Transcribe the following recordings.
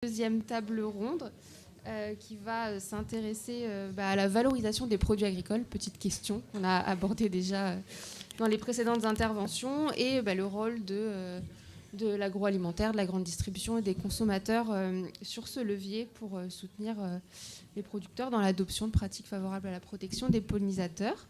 Deuxième table ronde qui va s'intéresser à la valorisation des produits agricoles. Petite question qu'on a abordée déjà dans les précédentes interventions, et le rôle de l'agroalimentaire, de la grande distribution et des consommateurs sur ce levier pour soutenir les producteurs dans l'adoption de pratiques favorables à la protection des pollinisateurs.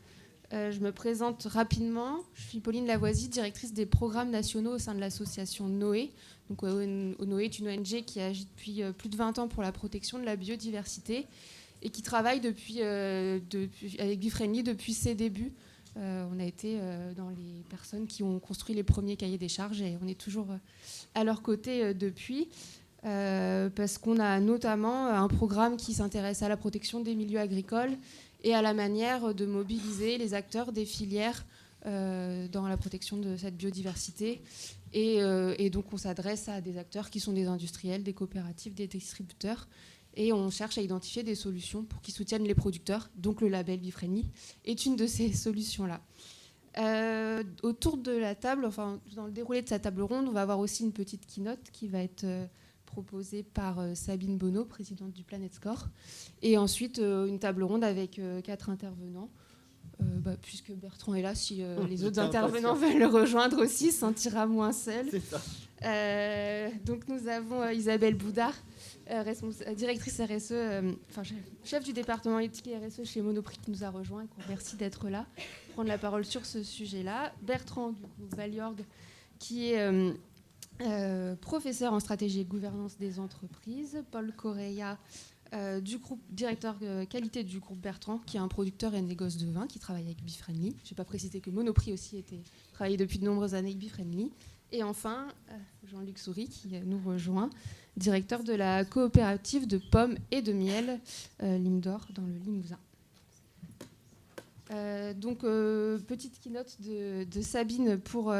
Je me présente rapidement. Je suis Pauline Lavoisy, directrice des programmes nationaux au sein de l'association Noé. Donc, Noé est une ONG qui agit depuis plus de 20 ans pour la protection de la biodiversité et qui travaille avec Befriendly depuis ses débuts. On a été dans les personnes qui ont construit les premiers cahiers des charges et on est toujours à leur côté depuis. Parce qu'on a notamment un programme qui s'intéresse à la protection des milieux agricoles et à la manière de mobiliser les acteurs des filières dans la protection de cette biodiversité. Et donc on s'adresse à des acteurs qui sont des industriels, des coopératives, des distributeurs, et on cherche à identifier des solutions pour qu'ils soutiennent les producteurs. Donc le label Befriendly est une de ces solutions-là. Autour de la table, enfin dans le déroulé de sa table ronde, on va avoir aussi une petite keynote qui va être proposée par Sabine Bonneau, présidente du Planet Score, et ensuite une table ronde avec 4 intervenants. Puisque Bertrand est là, si les autres intervenants veulent le rejoindre aussi, il se sentira moins seul. C'est ça. Donc nous avons Isabelle Boudard, directrice RSE, chef du département éthique et RSE chez Monoprix, qui nous a rejoint et qu'on remercie d'être là, prendre la parole sur ce sujet-là. Bertrand Valliorgue, qui est professeur en stratégie et gouvernance des entreprises. Paul Correia, directeur qualité du groupe Bertrand, qui est un producteur et négoce de vin qui travaille avec Befriendly. Je n'ai pas précisé que Monoprix aussi travaillait depuis de nombreuses années avec Befriendly. Et enfin, Jean-Luc Soury, qui nous rejoint, directeur de la coopérative de pommes et de miel Lime d'Or dans le Limousin. Donc, petite keynote de Sabine pour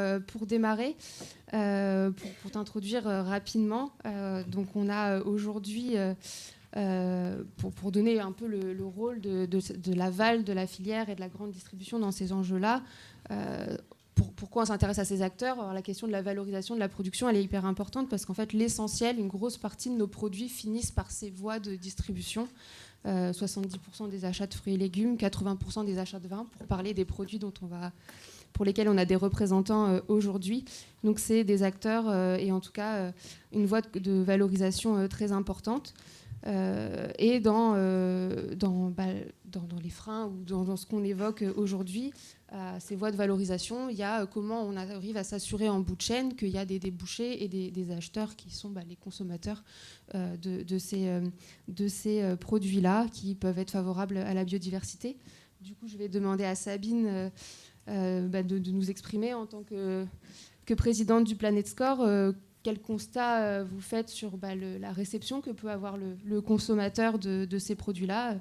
démarrer, pour t'introduire rapidement. Donc, on a aujourd'hui... pour donner un peu le rôle de l'aval de la filière et de la grande distribution dans ces enjeux-là. Pourquoi on s'intéresse à ces acteurs ? Alors, la question de la valorisation de la production, elle est hyper importante parce qu'en fait, l'essentiel, une grosse partie de nos produits finissent par ces voies de distribution. 70% des achats de fruits et légumes, 80% des achats de vin, pour parler des produits pour lesquels on a des représentants aujourd'hui. Donc, c'est des acteurs et en tout cas une voie de valorisation très importante. Et dans les freins ou dans ce qu'on évoque aujourd'hui, ces voies de valorisation, il y a comment on arrive à s'assurer en bout de chaîne qu'il y a des débouchés et des acheteurs qui sont les consommateurs de ces produits-là qui peuvent être favorables à la biodiversité. Du coup, je vais demander à Sabine de nous exprimer en tant que présidente du Planet Score. Quel constat vous faites sur la réception que peut avoir le consommateur de ces produits-là,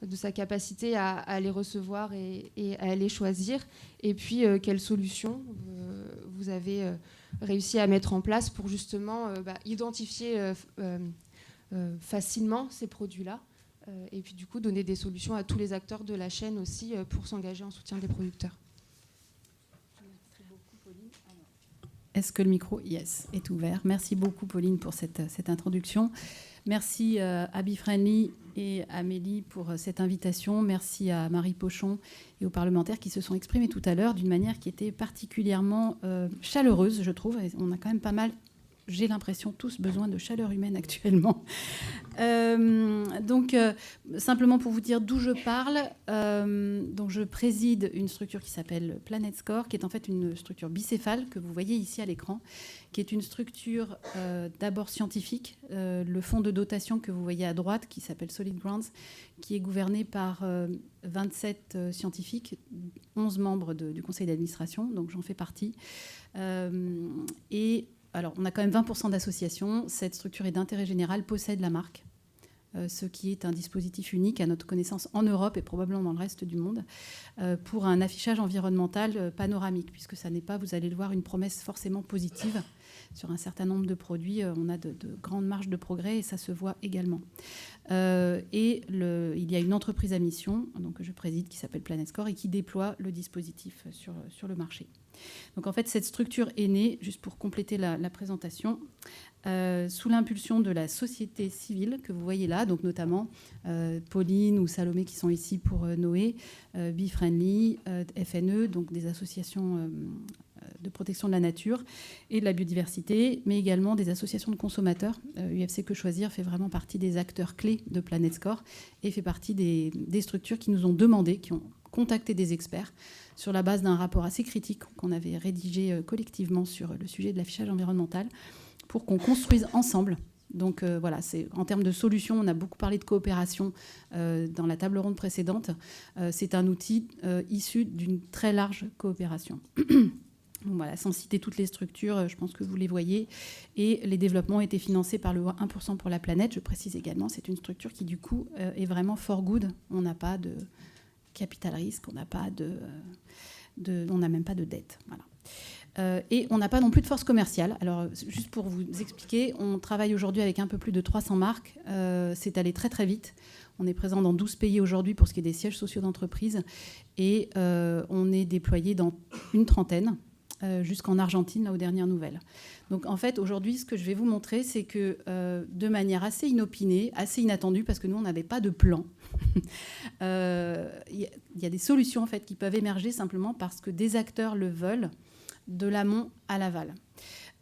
de sa capacité à les recevoir et à les choisir, et puis quelles solutions vous avez réussi à mettre en place pour justement identifier facilement ces produits-là, et puis du coup donner des solutions à tous les acteurs de la chaîne aussi pour s'engager en soutien des producteurs. Est-ce que le micro, yes, est ouvert? Merci beaucoup, Pauline, pour cette introduction. Merci à Befriendly et à Amélie pour cette invitation. Merci à Marie Pochon et aux parlementaires qui se sont exprimés tout à l'heure d'une manière qui était particulièrement chaleureuse, je trouve. Et on a quand même pas mal, j'ai l'impression, tous besoin de chaleur humaine actuellement. Simplement pour vous dire d'où je parle, donc je préside une structure qui s'appelle Planet Score, qui est en fait une structure bicéphale que vous voyez ici à l'écran, qui est une structure d'abord scientifique, le fonds de dotation que vous voyez à droite, qui s'appelle Solid Grounds, qui est gouverné par 27 scientifiques, 11 membres du conseil d'administration, donc j'en fais partie. Alors, on a quand même 20% d'associations. Cette structure est d'intérêt général, possède la marque ce qui est un dispositif unique à notre connaissance en Europe et probablement dans le reste du monde, pour un affichage environnemental panoramique, puisque ça n'est pas, vous allez le voir, une promesse forcément positive. Sur un certain nombre de produits, on a de grandes marges de progrès et ça se voit également. Il y a une entreprise à mission donc, que je préside qui s'appelle Planet Score et qui déploie le dispositif sur le marché. Donc en fait, cette structure est née, juste pour compléter la présentation, sous l'impulsion de la société civile que vous voyez là, donc notamment Pauline ou Salomé qui sont ici pour Noé, Be Friendly, FNE, donc des associations de protection de la nature et de la biodiversité, mais également des associations de consommateurs. UFC Que Choisir fait vraiment partie des acteurs clés de Planet Score et fait partie des structures qui nous ont demandé, qui ont contacté des experts sur la base d'un rapport assez critique qu'on avait rédigé collectivement sur le sujet de l'affichage environnemental pour qu'on construise ensemble. Donc voilà, en termes de solutions, on a beaucoup parlé de coopération dans la table ronde précédente. C'est un outil issu d'une très large coopération. Donc voilà, sans citer toutes les structures, je pense que vous les voyez. Et les développements ont été financés par le 1% pour la planète. Je précise également, c'est une structure qui, du coup, est vraiment for good. On n'a pas de capital risque, on n'a même pas de dette. Voilà. Et on n'a pas non plus de force commerciale. Alors, juste pour vous expliquer, on travaille aujourd'hui avec un peu plus de 300 marques. C'est allé très, très vite. On est présent dans 12 pays aujourd'hui pour ce qui est des sièges sociaux d'entreprise. Et on est déployé dans une trentaine. Jusqu'en Argentine, là, aux dernières nouvelles. Donc, en fait, aujourd'hui, ce que je vais vous montrer, c'est que de manière assez inopinée, assez inattendue, parce que nous, on n'avait pas de plan, il y a des solutions, en fait, qui peuvent émerger simplement parce que des acteurs le veulent, de l'amont à l'aval.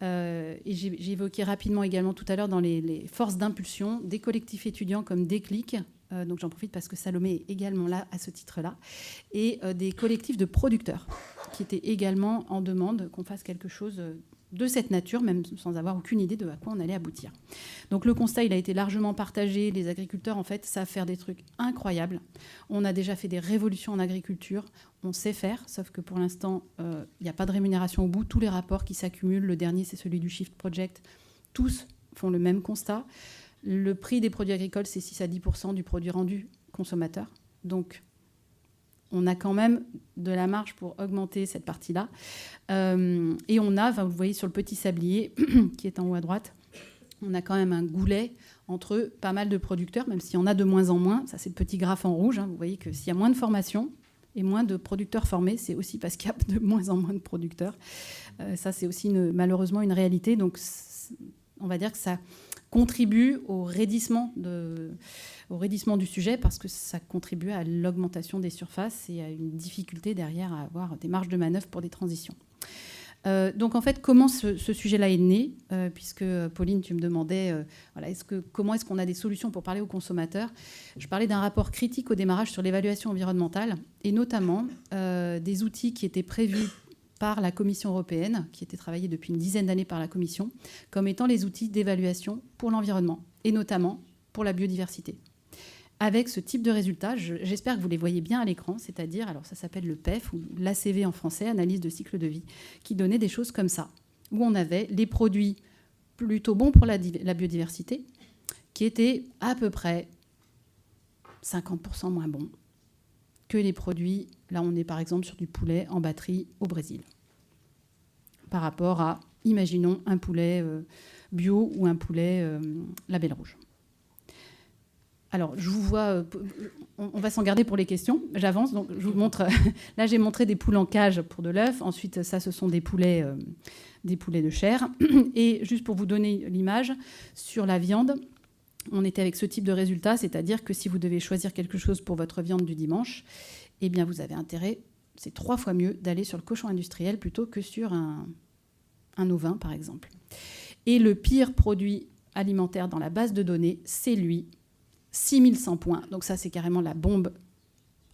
Et j'ai évoqué rapidement également tout à l'heure dans les forces d'impulsion des collectifs étudiants comme Déclic, donc j'en profite parce que Salomé est également là à ce titre-là, et des collectifs de producteurs qui étaient également en demande qu'on fasse quelque chose de cette nature, même sans avoir aucune idée de à quoi on allait aboutir. Donc le constat, il a été largement partagé. Les agriculteurs, en fait, savent faire des trucs incroyables. On a déjà fait des révolutions en agriculture. On sait faire, sauf que pour l'instant, il n'y a pas de rémunération au bout. Tous les rapports qui s'accumulent, le dernier, c'est celui du Shift Project, tous font le même constat. Le prix des produits agricoles, c'est 6 à 10% du produit rendu consommateur. Donc, on a quand même de la marge pour augmenter cette partie-là. Et on a, vous voyez sur le petit sablier qui est en haut à droite, on a quand même un goulet entre pas mal de producteurs, même s'il y en a de moins en moins. Ça, c'est le petit graphe en rouge. Vous voyez que s'il y a moins de formation et moins de producteurs formés, c'est aussi parce qu'il y a de moins en moins de producteurs. Ça, c'est aussi malheureusement une réalité. Donc, on va dire que ça contribue au raidissement du sujet parce que ça contribue à l'augmentation des surfaces et à une difficulté derrière à avoir des marges de manœuvre pour des transitions. Donc en fait, comment ce sujet-là est né puisque Pauline, tu me demandais comment est-ce qu'on a des solutions pour parler aux consommateurs. Je parlais d'un rapport critique au démarrage sur l'évaluation environnementale et notamment des outils qui étaient prévus par la Commission européenne, qui était travaillée depuis une dizaine d'années par la Commission, comme étant les outils d'évaluation pour l'environnement, et notamment pour la biodiversité. Avec ce type de résultats, j'espère que vous les voyez bien à l'écran, c'est-à-dire, alors ça s'appelle le PEF, ou l'ACV en français, analyse de cycle de vie, qui donnait des choses comme ça, où on avait les produits plutôt bons pour la biodiversité, qui étaient à peu près 50% moins bons que les produits, là on est par exemple sur du poulet en batterie au Brésil, par rapport à, imaginons, un poulet bio ou un poulet label rouge. Alors, je vous vois, on va s'en garder pour les questions, j'avance, donc je vous montre, là j'ai montré des poules en cage pour de l'œuf, ensuite ça ce sont des poulets de chair, et juste pour vous donner l'image, sur la viande, on était avec ce type de résultat, c'est-à-dire que si vous devez choisir quelque chose pour votre viande du dimanche, eh bien vous avez intérêt, c'est 3 fois mieux d'aller sur le cochon industriel plutôt que sur un ovin, par exemple. Et le pire produit alimentaire dans la base de données, c'est lui, 6100 points. Donc ça, c'est carrément la bombe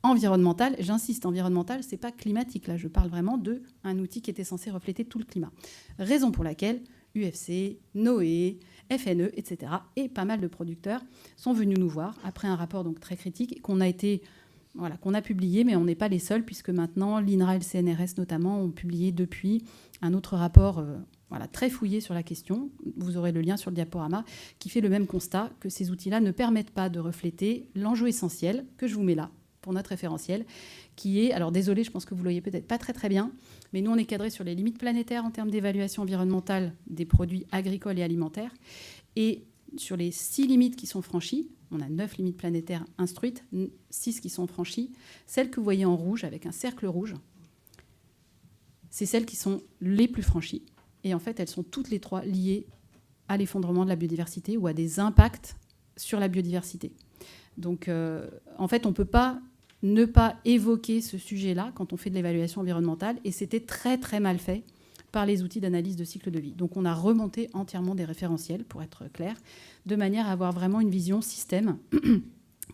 environnementale. J'insiste, environnementale, c'est pas climatique. Là, je parle vraiment d'un outil qui était censé refléter tout le climat. Raison pour laquelle UFC, Noé, FNE, etc. et pas mal de producteurs sont venus nous voir après un rapport donc très critique qu'on a publié, mais on n'est pas les seuls puisque maintenant l'INRA et le CNRS notamment ont publié depuis un autre rapport voilà, très fouillé sur la question, vous aurez le lien sur le diaporama, qui fait le même constat que ces outils-là ne permettent pas de refléter l'enjeu essentiel, que je vous mets là, pour notre référentiel, qui est, alors désolé, je pense que vous ne le voyez peut-être pas très très bien, mais nous on est cadré sur les limites planétaires en termes d'évaluation environnementale des produits agricoles et alimentaires, et sur les 6 limites qui sont franchies, on a 9 limites planétaires instruites, 6 qui sont franchies, celles que vous voyez en rouge, avec un cercle rouge, c'est celles qui sont les plus franchies. Et en fait, elles sont toutes les 3 liées à l'effondrement de la biodiversité ou à des impacts sur la biodiversité. Donc, en fait, on ne peut pas ne pas évoquer ce sujet-là quand on fait de l'évaluation environnementale. Et c'était très, très mal fait par les outils d'analyse de cycle de vie. Donc, on a remonté entièrement des référentiels, pour être clair, de manière à avoir vraiment une vision système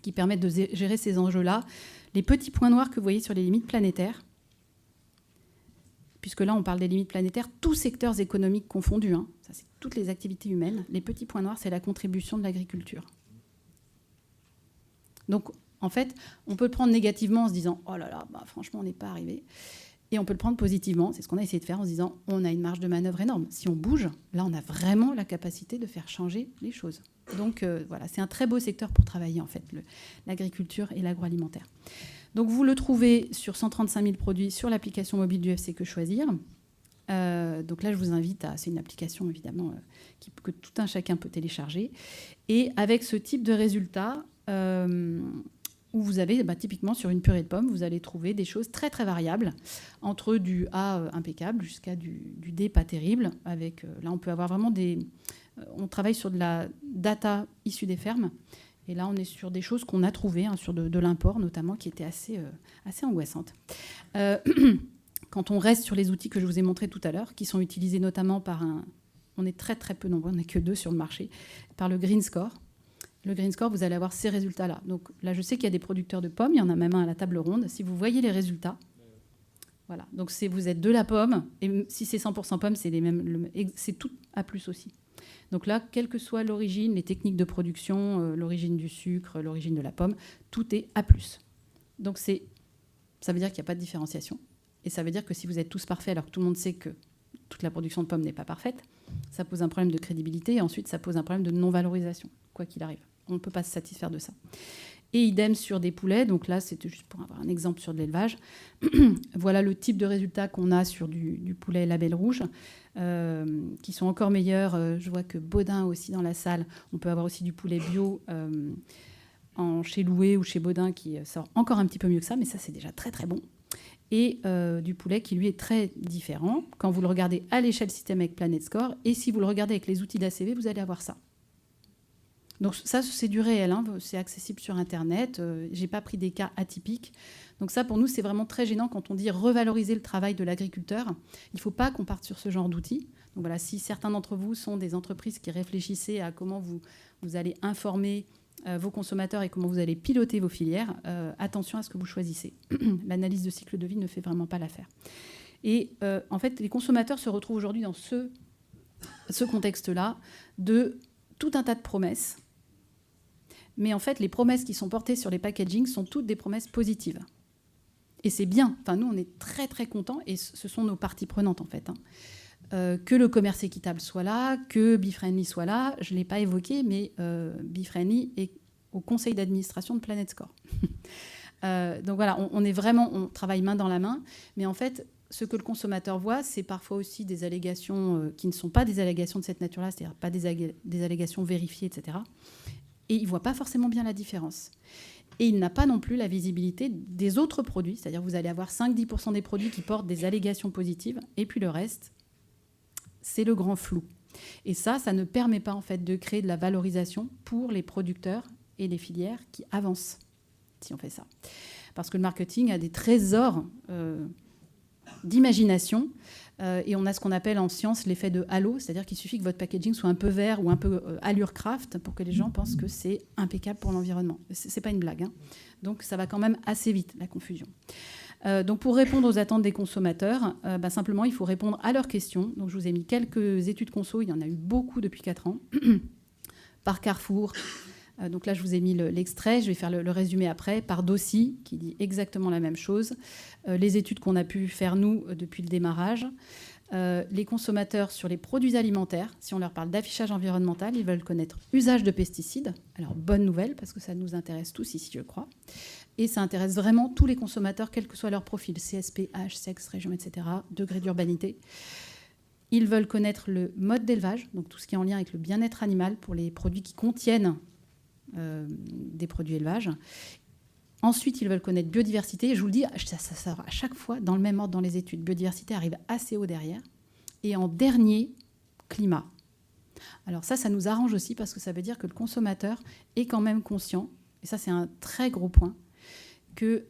qui permette de gérer ces enjeux-là. Les petits points noirs que vous voyez sur les limites planétaires, puisque là, on parle des limites planétaires, tous secteurs économiques confondus, hein. Ça, c'est toutes les activités humaines. Les petits points noirs, c'est la contribution de l'agriculture. Donc, en fait, on peut le prendre négativement en se disant « Oh là là, bah, franchement, on n'est pas arrivé ». Et on peut le prendre positivement, c'est ce qu'on a essayé de faire en se disant « On a une marge de manœuvre énorme. Si on bouge, là, on a vraiment la capacité de faire changer les choses ». Donc, voilà, c'est un très beau secteur pour travailler, en fait, l'agriculture et l'agroalimentaire. Donc, vous le trouvez sur 135 000 produits sur l'application mobile du FC Que Choisir. Donc là, je vous invite c'est une application, évidemment, que tout un chacun peut télécharger. Et avec ce type de résultats, où vous avez, typiquement, sur une purée de pommes, vous allez trouver des choses très, très variables, entre du A impeccable jusqu'à du D pas terrible. Là, on peut avoir vraiment on travaille sur de la data issue des fermes. Et là, on est sur des choses qu'on a trouvées, sur de l'import notamment, qui étaient assez angoissantes. Quand on reste sur les outils que je vous ai montrés tout à l'heure, qui sont utilisés notamment on est très très peu nombreux, on n'est que 2 sur le marché, par le Green Score. Le Green Score, vous allez avoir ces résultats-là. Donc là, je sais qu'il y a des producteurs de pommes, il y en a même un à la table ronde. Si vous voyez les résultats, voilà. Donc vous êtes de la pomme, et si c'est 100% pommes, c'est tout A+ aussi. Donc là, quelle que soit l'origine, les techniques de production, l'origine du sucre, l'origine de la pomme, tout est A+. Donc ça veut dire qu'il n'y a pas de différenciation. Et ça veut dire que si vous êtes tous parfaits, alors que tout le monde sait que toute la production de pommes n'est pas parfaite, ça pose un problème de crédibilité et ensuite ça pose un problème de non-valorisation, quoi qu'il arrive. On ne peut pas se satisfaire de ça. Et idem sur des poulets. Donc là, c'était juste pour avoir un exemple sur de l'élevage. Voilà le type de résultats qu'on a sur du poulet label rouge, qui sont encore meilleurs. Je vois que Baudin aussi dans la salle. On peut avoir aussi du poulet bio chez Loué ou chez Baudin qui sort encore un petit peu mieux que ça, mais ça, c'est déjà très, très bon. Et du poulet qui, lui, est très différent quand vous le regardez à l'échelle système avec Planet Score. Et si vous le regardez avec les outils d'ACV, vous allez avoir ça. Donc ça, c'est du réel, hein. C'est accessible sur Internet. Je n'ai pas pris des cas atypiques. Donc ça, pour nous, c'est vraiment très gênant quand on dit revaloriser le travail de l'agriculteur. Il ne faut pas qu'on parte sur ce genre d'outils. Donc voilà, si certains d'entre vous sont des entreprises qui réfléchissaient à comment vous allez informer vos consommateurs et comment vous allez piloter vos filières, attention à ce que vous choisissez. L'analyse de cycle de vie ne fait vraiment pas l'affaire. Et en fait, les consommateurs se retrouvent aujourd'hui dans ce contexte-là de tout un tas de promesses. Mais en fait, les promesses qui sont portées sur les packagings sont toutes des promesses positives. Et c'est bien. Enfin, nous, on est très, très contents. Et ce sont nos parties prenantes, en fait. Que le commerce équitable soit là, que Befriendly soit là. Je ne l'ai pas évoqué, mais Befriendly est au conseil d'administration de Planet Score. Donc voilà, on travaille main dans la main. Mais en fait, ce que le consommateur voit, c'est parfois aussi des allégations qui ne sont pas des allégations de cette nature-là, c'est-à-dire pas des allégations vérifiées, etc. Et il ne voit pas forcément bien la différence. Et il n'a pas non plus la visibilité des autres produits, c'est-à-dire que vous allez avoir 5-10% des produits qui portent des allégations positives, et puis le reste, c'est le grand flou. Et ça ne permet pas en fait de créer de la valorisation pour les producteurs et les filières qui avancent, si on fait ça. Parce que le marketing a des trésors d'imagination, et on a ce qu'on appelle en science l'effet de halo, c'est-à-dire qu'il suffit que votre packaging soit un peu vert ou un peu allure craft pour que les gens pensent que c'est impeccable pour l'environnement. C'est pas une blague, hein. Donc ça va quand même assez vite, la confusion. Donc pour répondre aux attentes des consommateurs, simplement il faut répondre à leurs questions. Donc je vous ai mis quelques études conso, il y en a eu beaucoup depuis 4 ans, par Carrefour. Donc là, je vous ai mis l'extrait, je vais faire le résumé après, par Dossi, qui dit exactement la même chose. Les études qu'on a pu faire, nous, depuis le démarrage. Les consommateurs sur les produits alimentaires, si on leur parle d'affichage environnemental, ils veulent connaître usage de pesticides. Alors, bonne nouvelle, parce que ça nous intéresse tous ici, je crois. Et ça intéresse vraiment tous les consommateurs, quel que soit leur profil, CSP, âge, sexe, région, etc., degré d'urbanité. Ils veulent connaître le mode d'élevage, donc tout ce qui est en lien avec le bien-être animal pour les produits qui contiennent des produits élevage. Ensuite, ils veulent connaître biodiversité. Je vous le dis, ça sort à chaque fois dans le même ordre dans les études. Biodiversité arrive assez haut derrière. Et en dernier, climat. Alors ça nous arrange aussi parce que ça veut dire que le consommateur est quand même conscient, et ça c'est un très gros point, que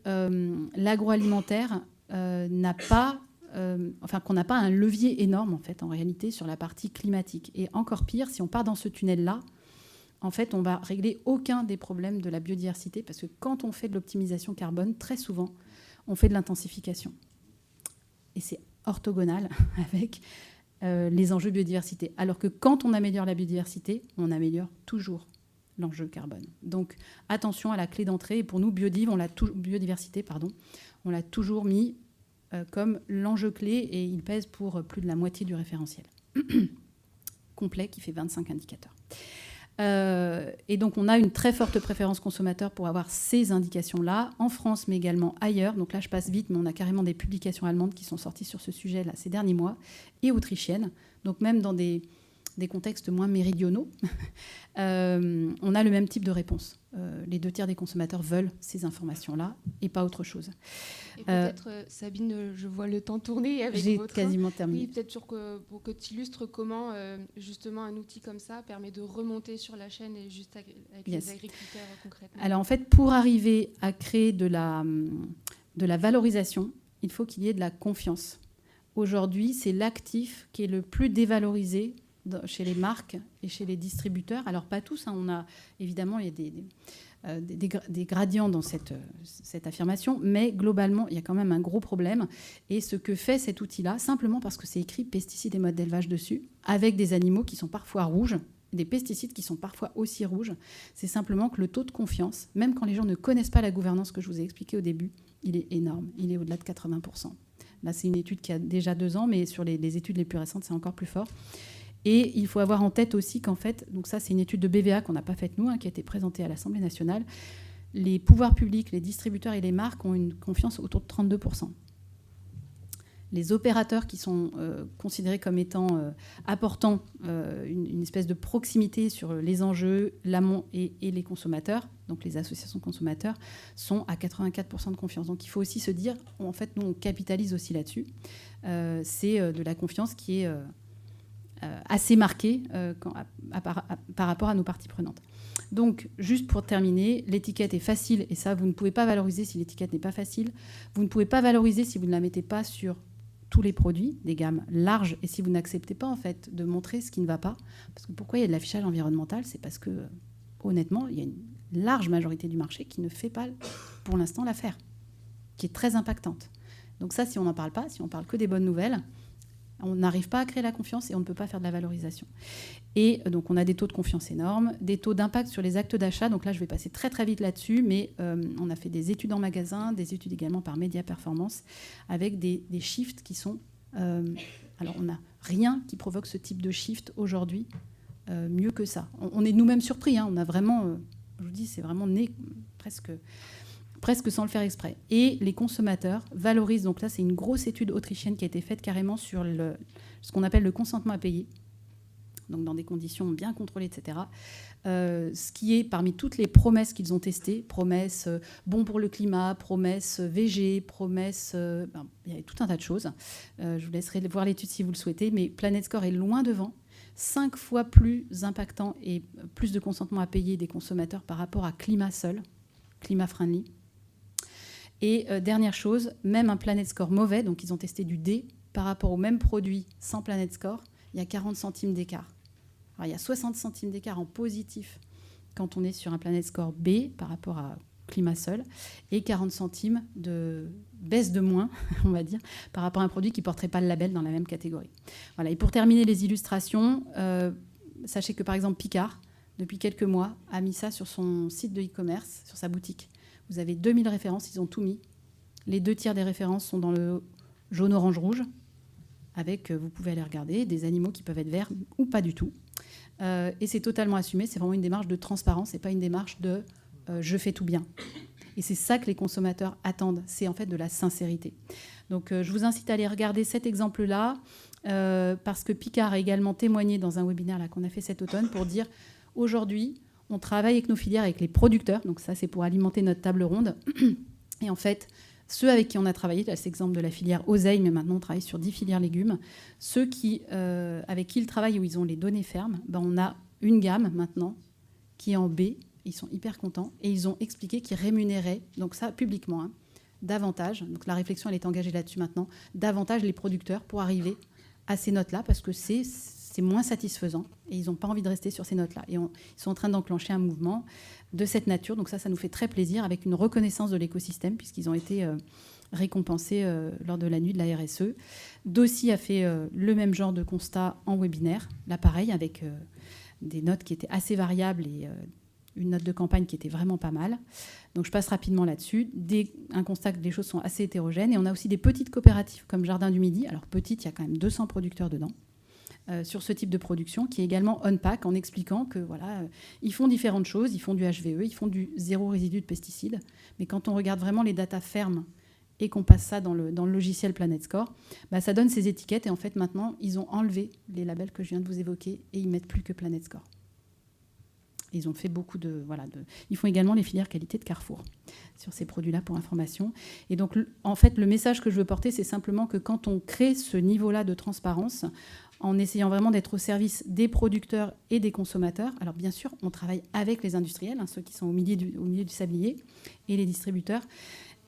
l'agroalimentaire n'a pas... qu'on n'a pas un levier énorme en fait en réalité sur la partie climatique. Et encore pire, si on part dans ce tunnel-là, en fait, on va régler aucun des problèmes de la biodiversité parce que quand on fait de l'optimisation carbone, très souvent, on fait de l'intensification. Et c'est orthogonal avec les enjeux biodiversité. Alors que quand on améliore la biodiversité, on améliore toujours l'enjeu carbone. Donc attention à la clé d'entrée. Et pour nous, biodiversité, on l'a toujours mis comme l'enjeu clé et il pèse pour plus de la moitié du référentiel complet qui fait 25 indicateurs. Et donc on a une très forte préférence consommateur pour avoir ces indications-là, en France mais également ailleurs. Donc là je passe vite, mais on a carrément des publications allemandes qui sont sorties sur ce sujet-là ces derniers mois, et autrichiennes. Donc même dans des contextes moins méridionaux, on a le même type de réponse. Les 2 tiers des consommateurs veulent ces informations-là et pas autre chose. Et peut-être, Sabine, je vois le temps tourner avec J'ai votre... quasiment terminé. Oui, peut-être pour que tu illustres comment, justement, un outil comme ça permet de remonter sur la chaîne et juste avec les agriculteurs concrètement. Alors, en fait, pour arriver à créer de la valorisation, il faut qu'il y ait de la confiance. Aujourd'hui, c'est l'actif qui est le plus dévalorisé chez les marques et chez les distributeurs. Alors, pas tous. On a, évidemment, il y a des gradients dans cette affirmation, mais globalement, il y a quand même un gros problème. Et ce que fait cet outil-là, simplement parce que c'est écrit pesticides et mode d'élevage dessus, avec des animaux qui sont parfois rouges, des pesticides qui sont parfois aussi rouges, c'est simplement que le taux de confiance, même quand les gens ne connaissent pas la gouvernance que je vous ai expliquée au début, il est énorme. Il est au-delà de 80%. Là, c'est une étude qui a déjà 2 ans, mais sur les études les plus récentes, c'est encore plus fort. Et il faut avoir en tête aussi qu'en fait, donc ça c'est une étude de BVA qu'on n'a pas faite nous, qui a été présentée à l'Assemblée nationale, les pouvoirs publics, les distributeurs et les marques ont une confiance autour de 32%. Les opérateurs qui sont considérés comme étant apportant une espèce de proximité sur les enjeux, l'amont et les consommateurs, donc les associations de consommateurs, sont à 84% de confiance. Donc il faut aussi se dire, en fait, nous on capitalise aussi là-dessus. C'est de la confiance qui est... assez marqué par rapport à nos parties prenantes. Donc, juste pour terminer, l'étiquette est facile, et ça, vous ne pouvez pas valoriser si l'étiquette n'est pas facile. Vous ne pouvez pas valoriser si vous ne la mettez pas sur tous les produits, des gammes larges, et si vous n'acceptez pas, en fait, de montrer ce qui ne va pas. Parce que pourquoi il y a de l'affichage environnemental ? C'est parce que, honnêtement, il y a une large majorité du marché qui ne fait pas, pour l'instant, l'affaire, qui est très impactante. Donc ça, si on n'en parle pas, si on parle que des bonnes nouvelles, on n'arrive pas à créer la confiance et on ne peut pas faire de la valorisation. Et donc, on a des taux de confiance énormes, des taux d'impact sur les actes d'achat. Donc là, je vais passer très, très vite là-dessus, mais on a fait des études en magasin, des études également par Média Performance, avec des shifts qui sont... alors, on n'a rien qui provoque ce type de shift aujourd'hui mieux que ça. On est nous-mêmes surpris. On a vraiment... je vous dis, c'est vraiment né presque sans le faire exprès. Et les consommateurs valorisent, donc là c'est une grosse étude autrichienne qui a été faite carrément sur ce qu'on appelle le consentement à payer, donc dans des conditions bien contrôlées, etc. Ce qui est parmi toutes les promesses qu'ils ont testées, promesses bon pour le climat, promesses VG, promesses... il y a tout un tas de choses. Je vous laisserai voir l'étude si vous le souhaitez, mais Planet Score est loin devant, 5 fois plus impactant et plus de consentement à payer des consommateurs par rapport à climat seul, climat friendly. Et dernière chose, même un Planet Score mauvais, donc ils ont testé du D, par rapport au même produit sans Planet Score, il y a 40 centimes d'écart. Alors, il y a 60 centimes d'écart en positif quand on est sur un Planet Score B par rapport à climat seul, et 40 centimes de baisse de moins, on va dire, par rapport à un produit qui ne porterait pas le label dans la même catégorie. Voilà. Et pour terminer les illustrations, sachez que par exemple Picard, depuis quelques mois, a mis ça sur son site de e-commerce, sur sa boutique. Vous avez 2000 références, ils ont tout mis. Les 2 tiers des références sont dans le jaune, orange, rouge, avec, vous pouvez aller regarder, des animaux qui peuvent être verts ou pas du tout. Et c'est totalement assumé, c'est vraiment une démarche de transparence, c'est pas une démarche de je fais tout bien. Et c'est ça que les consommateurs attendent, c'est en fait de la sincérité. Donc je vous incite à aller regarder cet exemple-là, parce que Picard a également témoigné dans un webinaire là, qu'on a fait cet automne pour dire aujourd'hui, on travaille avec nos filières, avec les producteurs, donc ça c'est pour alimenter notre table ronde. Et en fait, ceux avec qui on a travaillé, là c'est l'exemple de la filière Oseille, mais maintenant on travaille sur 10 filières légumes, ceux avec qui ils travaillent où ils ont les données fermes, on a une gamme maintenant qui est en B, ils sont hyper contents, et ils ont expliqué qu'ils rémunéraient, donc ça publiquement, davantage, donc la réflexion elle est engagée là-dessus maintenant, davantage les producteurs pour arriver à ces notes-là, parce que c'est moins satisfaisant, et ils n'ont pas envie de rester sur ces notes-là. Et ils sont en train d'enclencher un mouvement de cette nature, donc ça nous fait très plaisir, avec une reconnaissance de l'écosystème, puisqu'ils ont été récompensés lors de la nuit de la RSE. Dossi a fait le même genre de constat en webinaire, là pareil, avec des notes qui étaient assez variables, et une note de campagne qui était vraiment pas mal. Donc je passe rapidement là-dessus. Un constat que les choses sont assez hétérogènes. Et on a aussi des petites coopératives comme Jardin du Midi. Alors petites, il y a quand même 200 producteurs dedans sur ce type de production, qui est également on-pack, en expliquant que voilà, ils font différentes choses. Ils font du HVE, ils font du zéro résidu de pesticides. Mais quand on regarde vraiment les datas fermes et qu'on passe ça dans le logiciel Planet Score, ça donne ces étiquettes. Et en fait, maintenant, ils ont enlevé les labels que je viens de vous évoquer et ils mettent plus que Planet Score. Ils ont fait beaucoup de... Ils font également les filières qualité de Carrefour sur ces produits-là, pour information. Et donc, en fait, le message que je veux porter, c'est simplement que quand on crée ce niveau-là de transparence, en essayant vraiment d'être au service des producteurs et des consommateurs, alors bien sûr, on travaille avec les industriels, ceux qui sont au milieu du sablier, et les distributeurs,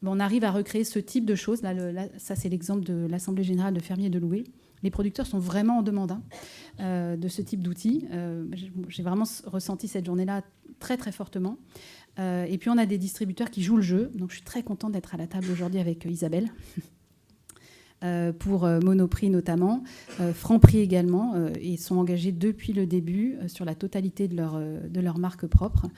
on arrive à recréer ce type de choses. Là, ça, c'est l'exemple de l'Assemblée générale de fermiers de Loué. Les producteurs sont vraiment en demande de ce type d'outils. J'ai vraiment ressenti cette journée-là très, très fortement. Et puis, on a des distributeurs qui jouent le jeu. Donc, je suis très contente d'être à la table aujourd'hui avec Isabelle, pour Monoprix notamment, Franprix également, et sont engagés depuis le début sur la totalité de leur marque propre.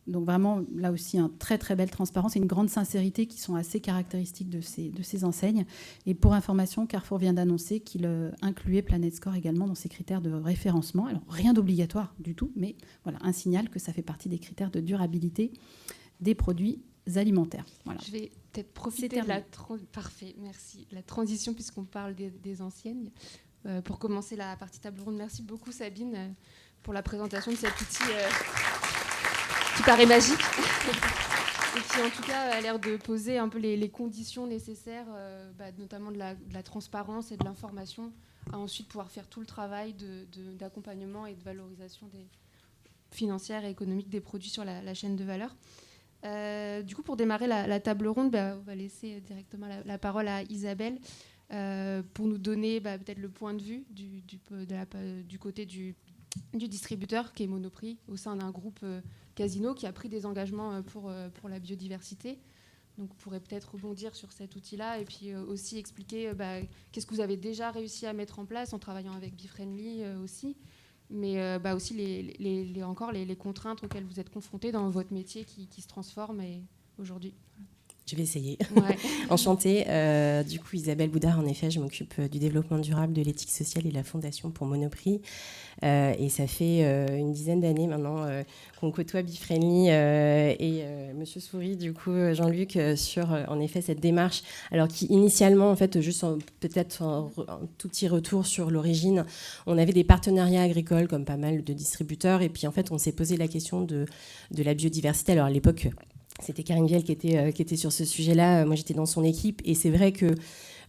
Donc vraiment, là aussi, une très très belle transparence et une grande sincérité qui sont assez caractéristiques de ces enseignes. Et pour information, Carrefour vient d'annoncer qu'il incluait Planet Score également dans ses critères de référencement. Alors rien d'obligatoire du tout, mais voilà, un signal que ça fait partie des critères de durabilité des produits alimentaires. Voilà. Je vais peut-être profiter de Parfait, merci. La transition, puisqu'on parle des enseignes. Pour commencer la partie table ronde, merci beaucoup Sabine pour la présentation de cet outil qui paraît magique et qui en tout cas a l'air de poser un peu les conditions nécessaires, notamment de la transparence et de l'information, à ensuite pouvoir faire tout le travail d'accompagnement et de valorisation financière et économique des produits sur la chaîne de valeur. Du coup, pour démarrer la table ronde, on va laisser directement la parole à Isabelle pour nous donner peut-être le point de vue du côté du distributeur qui est Monoprix au sein d'un groupe Casino qui a pris des engagements pour la biodiversité. Donc, vous pourrez peut-être rebondir sur cet outil-là et puis aussi expliquer qu'est-ce que vous avez déjà réussi à mettre en place en travaillant avec BeFriendly aussi, mais aussi les contraintes auxquelles vous êtes confrontés dans votre métier qui se transforme aujourd'hui. Je vais essayer. Ouais. Enchantée. Du coup, Isabelle Boudard, en effet, je m'occupe du développement durable, de l'éthique sociale et de la fondation pour Monoprix. Et ça fait une dizaine d'années maintenant qu'on côtoie BeFriendly et Monsieur Souris, du coup, Jean-Luc, sur en effet cette démarche. Alors qui initialement, en fait, juste peut-être un tout petit retour sur l'origine, on avait des partenariats agricoles comme pas mal de distributeurs. Et puis en fait, on s'est posé la question de la biodiversité. Alors à l'époque, c'était Karine Viel qui était sur ce sujet-là. Moi, j'étais dans son équipe. Et c'est vrai que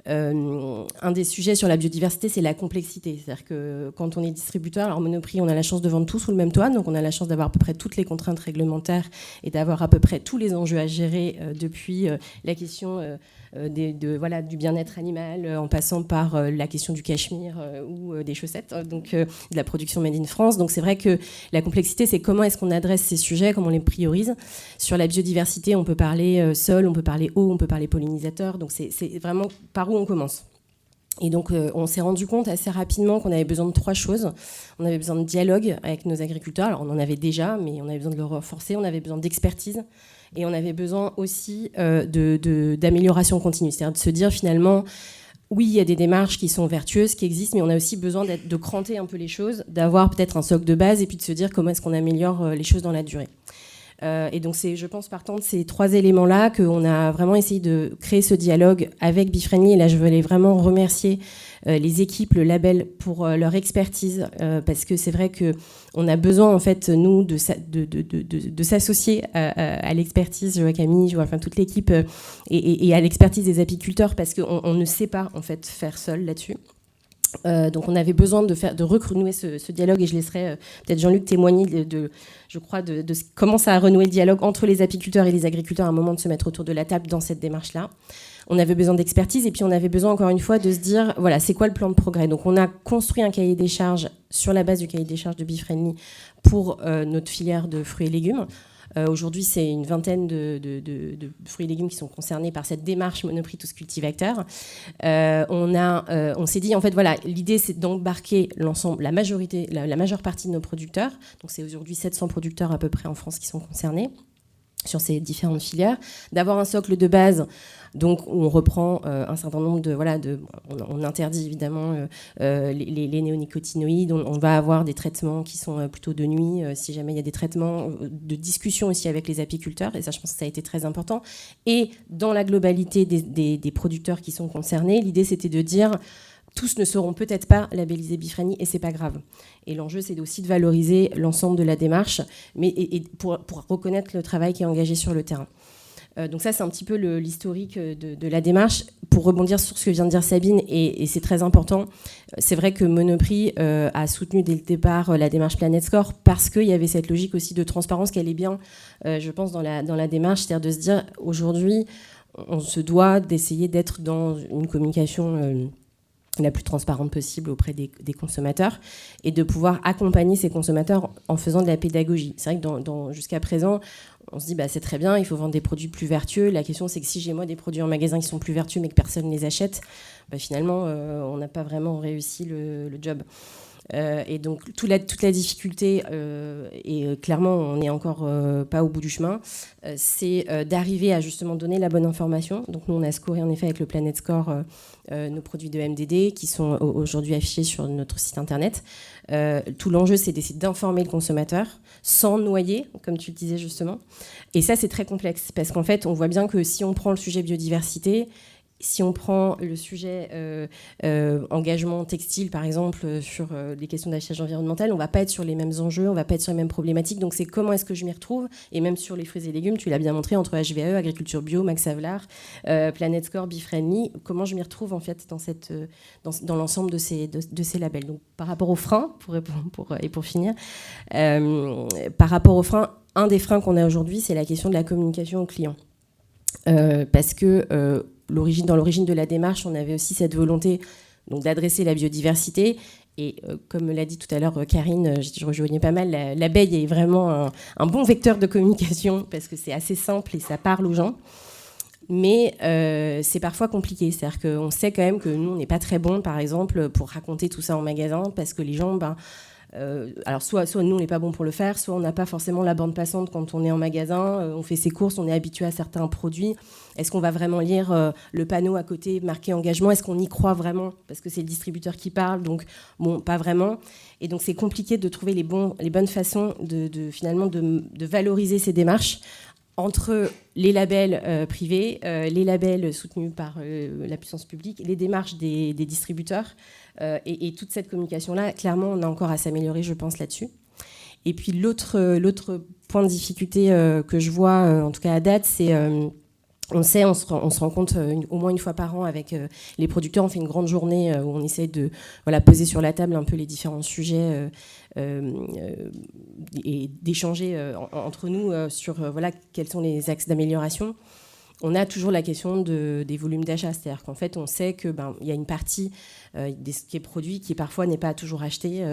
un des sujets sur la biodiversité, c'est la complexité. C'est-à-dire que quand on est distributeur, alors Monoprix, on a la chance de vendre tout sous le même toit. Donc, on a la chance d'avoir à peu près toutes les contraintes réglementaires et d'avoir à peu près tous les enjeux à gérer depuis la question du bien-être animal, en passant par la question du cachemire ou des chaussettes, donc de la production made in France. Donc c'est vrai que la complexité, c'est comment est-ce qu'on adresse ces sujets, comment on les priorise. Sur la biodiversité, on peut parler sol, on peut parler eau, on peut parler pollinisateurs. Donc c'est vraiment par où on commence. Et donc, on s'est rendu compte assez rapidement qu'on avait besoin de 3 choses. On avait besoin de dialogue avec nos agriculteurs. Alors, on en avait déjà, mais on avait besoin de le renforcer. On avait besoin d'expertise. Et on avait besoin aussi d'amélioration continue. C'est-à-dire de se dire, finalement, oui, il y a des démarches qui sont vertueuses, qui existent, mais on a aussi besoin de cranter un peu les choses, d'avoir peut-être un socle de base et puis de se dire comment est-ce qu'on améliore les choses dans la durée. Et donc c'est, je pense, partant de ces 3 éléments-là qu'on a vraiment essayé de créer ce dialogue avec Befriendly. Et là, je voulais vraiment remercier les équipes, le label, pour leur expertise, parce que c'est vrai qu'on a besoin, en fait, nous, de s'associer à l'expertise, je vois Camille, je vois toute l'équipe, et à l'expertise des apiculteurs, parce qu'on ne sait pas, en fait, faire seul là-dessus. Donc on avait besoin de renouer ce dialogue, et je laisserai peut-être Jean-Luc témoigner de comment ça a renoué le dialogue entre les apiculteurs et les agriculteurs à un moment de se mettre autour de la table dans cette démarche-là. On avait besoin d'expertise, et puis on avait besoin encore une fois de se dire, voilà, c'est quoi le plan de progrès. Donc on a construit un cahier des charges sur la base du cahier des charges de Befriendly pour notre filière de fruits et légumes. Aujourd'hui, c'est une vingtaine de fruits et légumes qui sont concernés par cette démarche Monoprix tous cultivateurs. On s'est dit, en fait, voilà, l'idée, c'est d'embarquer l'ensemble, la majeure partie de nos producteurs. Donc, c'est aujourd'hui 700 producteurs à peu près en France qui sont concernés sur ces différentes filières, d'avoir un socle de base. Donc, on reprend un certain nombre on interdit évidemment les néonicotinoïdes. On va avoir des traitements qui sont plutôt de nuit, si jamais il y a des traitements de discussion aussi avec les apiculteurs. Et ça, je pense que ça a été très important. Et dans la globalité des producteurs qui sont concernés, l'idée, c'était de dire tous ne seront peut-être pas labellisés Befriendly, et c'est pas grave. Et l'enjeu, c'est aussi de valoriser l'ensemble de la démarche, mais pour reconnaître le travail qui est engagé sur le terrain. Donc ça, c'est un petit peu l'historique de la démarche. Pour rebondir sur ce que vient de dire Sabine, et c'est très important, c'est vrai que Monoprix a soutenu dès le départ la démarche Planet Score, parce qu'il y avait cette logique aussi de transparence qui allait bien, je pense, dans la démarche, c'est-à-dire de se dire, aujourd'hui, on se doit d'essayer d'être dans une communication la plus transparente possible auprès des consommateurs, et de pouvoir accompagner ces consommateurs en faisant de la pédagogie. C'est vrai que jusqu'à présent, on se dit c'est très bien, il faut vendre des produits plus vertueux. La question, c'est que si j'ai moi des produits en magasin qui sont plus vertueux mais que personne ne les achète, finalement, on n'a pas vraiment réussi le job. Et donc toute la difficulté, et clairement on n'est encore pas au bout du chemin, c'est d'arriver à justement donner la bonne information. Donc nous on a scoré en effet avec le Planet Score nos produits de MDD qui sont aujourd'hui affichés sur notre site internet. Tout l'enjeu, c'est d'essayer d'informer le consommateur sans noyer, comme tu le disais justement. Et ça, c'est très complexe, parce qu'en fait, on voit bien que si on prend le sujet biodiversité, si on prend le sujet engagement textile, par exemple, sur des questions d'affichage environnemental, on ne va pas être sur les mêmes enjeux, on ne va pas être sur les mêmes problématiques. Donc, c'est comment est-ce que je m'y retrouve. Et même sur les fruits et légumes, tu l'as bien montré, entre HVE, Agriculture Bio, Max Havelaar, Planet Score, Befriendly, comment je m'y retrouve, en fait, dans l'ensemble de ces labels. Donc, par rapport aux freins, pour finir, par rapport aux freins, un des freins qu'on a aujourd'hui, c'est la question de la communication aux clients. Parce que dans l'origine de la démarche, on avait aussi cette volonté donc, d'adresser la biodiversité. Et comme l'a dit tout à l'heure Karine, je rejoignais pas mal, l'abeille est vraiment un bon vecteur de communication, parce que c'est assez simple et ça parle aux gens. Mais c'est parfois compliqué. C'est-à-dire qu'on sait quand même que nous, on n'est pas très bons, par exemple, pour raconter tout ça en magasin, parce que les gens... alors soit nous on n'est pas bon pour le faire, soit on n'a pas forcément la bande passante quand on est en magasin, on fait ses courses, on est habitué à certains produits. Est-ce qu'on va vraiment lire le panneau à côté marqué engagement? Est-ce qu'on y croit vraiment? Parce que c'est le distributeur qui parle, donc bon, pas vraiment. Et donc c'est compliqué de trouver les bonnes façons finalement de valoriser ces démarches entre les labels privés, les labels soutenus par la puissance publique, les démarches des distributeurs, et toute cette communication-là, clairement, on a encore à s'améliorer, je pense, là-dessus. Et puis l'autre point de difficulté que je vois, en tout cas à date, c'est... on se rend compte au moins une fois par an avec les producteurs. On fait une grande journée où on essaie de poser sur la table un peu les différents sujets et d'échanger entre nous sur quels sont les axes d'amélioration. On a toujours la question des volumes d'achat, c'est-à-dire qu'en fait, on sait qu'il y a une partie qui est produit qui parfois n'est pas toujours acheté.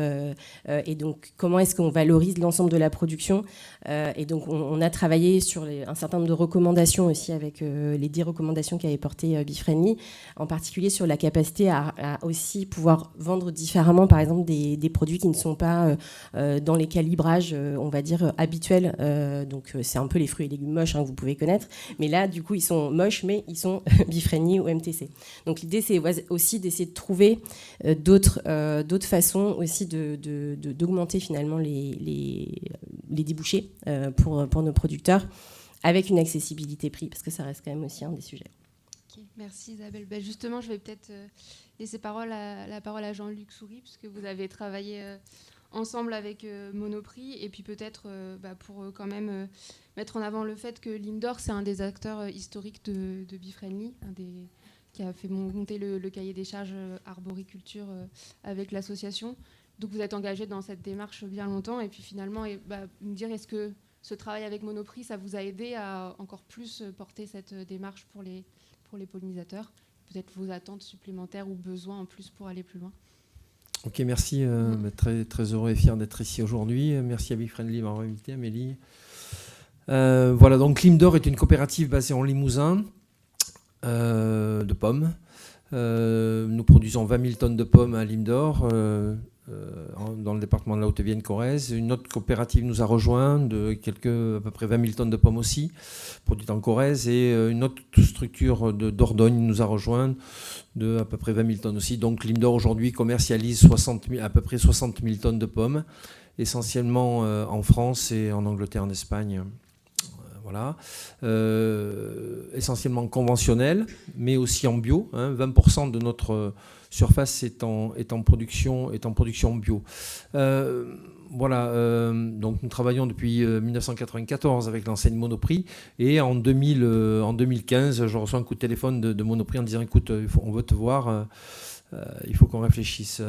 Et donc, comment est-ce qu'on valorise l'ensemble de la production? Et donc, on a travaillé sur un certain nombre de recommandations aussi avec les 10 recommandations qu'avait portées Befriendly, en particulier sur la capacité à aussi pouvoir vendre différemment, par exemple, des produits qui ne sont pas dans les calibrages, on va dire, habituels. Donc, c'est un peu les fruits et légumes moches que vous pouvez connaître. Mais là, du coup, coup, ils sont moches, mais ils sont bee-friendly ou MTC. Donc l'idée, c'est aussi d'essayer de trouver d'autres façons aussi d'augmenter finalement les débouchés pour nos producteurs, avec une accessibilité prix, parce que ça reste quand même aussi un des sujets. Okay, merci Isabelle. Ben justement, je vais peut-être laisser la parole à Jean-Luc Souris, puisque vous avez travaillé ensemble avec Monoprix, et puis peut-être pour quand même mettre en avant le fait que Lindor, c'est un des acteurs historiques de Bee-Friendly, qui a fait monter le cahier des charges arboriculture avec l'association. Donc vous êtes engagé dans cette démarche bien longtemps, et puis finalement, me dire, est-ce que ce travail avec Monoprix, ça vous a aidé à encore plus porter cette démarche pour les pollinisateurs? Peut-être vos attentes supplémentaires ou besoins en plus pour aller plus loin? Ok, merci. Très, très heureux et fier d'être ici aujourd'hui. Merci à Bee-Friendly de m'avoir invité, Amélie. Voilà, donc Lindor est une coopérative basée en Limousin de pommes. Nous produisons 20 000 tonnes de pommes à Lindor, dans le département de la Haute-Vienne-Corrèze. Une autre coopérative nous a rejoint de à peu près 20 000 tonnes de pommes aussi, produites en Corrèze. Et une autre structure de Dordogne nous a rejoint de à peu près 20 000 tonnes aussi. Donc Lindor aujourd'hui commercialise à peu près 60 000 tonnes de pommes, essentiellement en France et en Angleterre, en Espagne. Voilà. Essentiellement conventionnel, mais aussi en bio. 20% de notre surface est en production bio. Voilà. Donc nous travaillons depuis 1994 avec l'enseigne Monoprix, et en 2015, je reçois un coup de téléphone de Monoprix en disant écoute, on veut te voir. Il faut qu'on réfléchisse.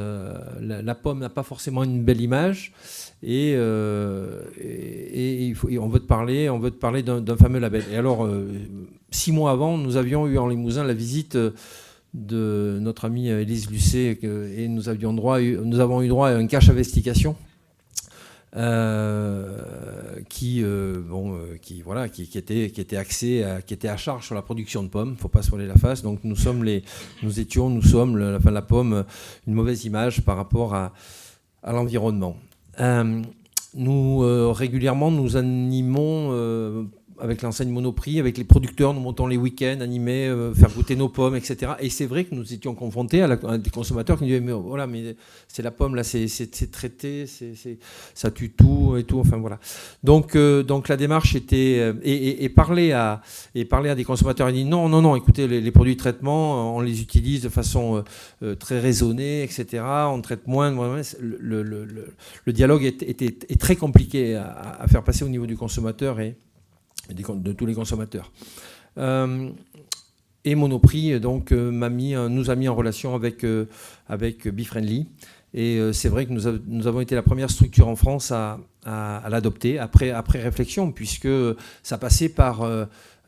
La pomme n'a pas forcément une belle image, et on veut te parler d'un fameux label. Et alors, 6 mois avant, nous avions eu en Limousin la visite de notre amie Élise Lucet, et nous avons eu droit à un cache investigation qui était axé, qui était à charge sur la production de pommes. Il ne faut pas se voiler la face. Donc nous sommes la pomme, une mauvaise image par rapport à l'environnement. Régulièrement, nous animons avec l'enseigne Monoprix, avec les producteurs, nous montons les week-ends, animer, faire goûter nos pommes, etc. Et c'est vrai que nous étions confrontés à des consommateurs qui nous disaient mais voilà, mais c'est la pomme là, c'est traité, ça tue tout et tout. Enfin voilà. Donc la démarche était et parler à des consommateurs, ils disent non, écoutez, les produits de traitement, on les utilise de façon très raisonnée, etc. On traite moins. Le dialogue est très compliqué à faire passer au niveau du consommateur et de tous les consommateurs. Et Monoprix donc, nous a mis en relation avec Bee-Friendly. Et c'est vrai que nous avons été la première structure en France à l'adopter, après réflexion, puisque ça passait par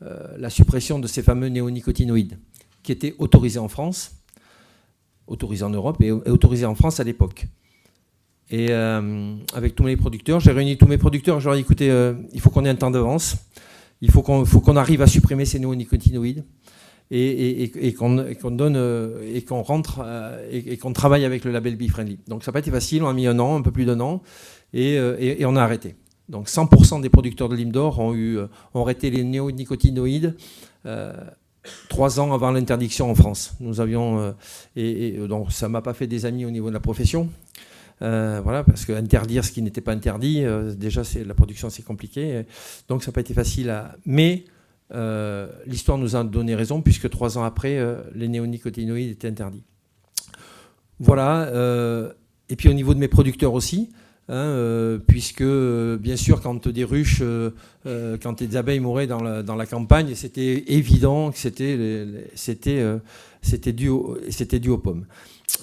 la suppression de ces fameux néonicotinoïdes, qui étaient autorisés en France, autorisés en Europe et autorisés en France à l'époque. Et avec tous mes producteurs, j'ai réuni tous mes producteurs, je leur ai dit écoutez, il faut qu'on ait un temps d'avance. Il faut qu'on arrive à supprimer ces néonicotinoïdes et qu'on rentre et qu'on travaille avec le label Bee-Friendly. Donc ça n'a pas été facile, on a mis un peu plus d'un an, et on a arrêté. Donc 100% des producteurs de Lindor ont arrêté les néonicotinoïdes 3 ans avant l'interdiction en France. Nous avions donc ça ne m'a pas fait des amis au niveau de la profession. Voilà, parce que interdire ce qui n'était pas interdit, déjà la production c'est compliqué, donc ça n'a pas été facile mais l'histoire nous a donné raison, puisque 3 ans après les néonicotinoïdes étaient interdits. Voilà. Et puis au niveau de mes producteurs aussi, puisque bien sûr quand des ruches, quand des abeilles mouraient dans la campagne, c'était évident que c'était dû aux pommes.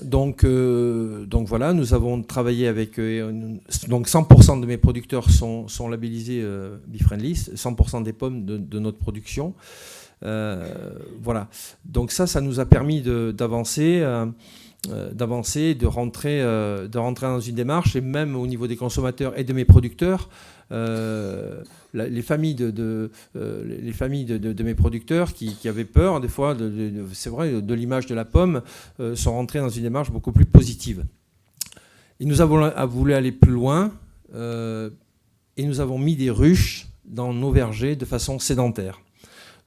Donc voilà, nous avons travaillé avec donc 100% de mes producteurs sont labellisés Bee-Friendly, 100% des pommes de notre production. Voilà. Donc ça nous a permis d'avancer, de rentrer dans une démarche, et même au niveau des consommateurs et de mes producteurs. Les familles de mes producteurs qui avaient peur des fois, c'est vrai, de l'image de la pomme, sont rentrés dans une démarche beaucoup plus positive. Et nous avons voulu aller plus loin, et nous avons mis des ruches dans nos vergers de façon sédentaire.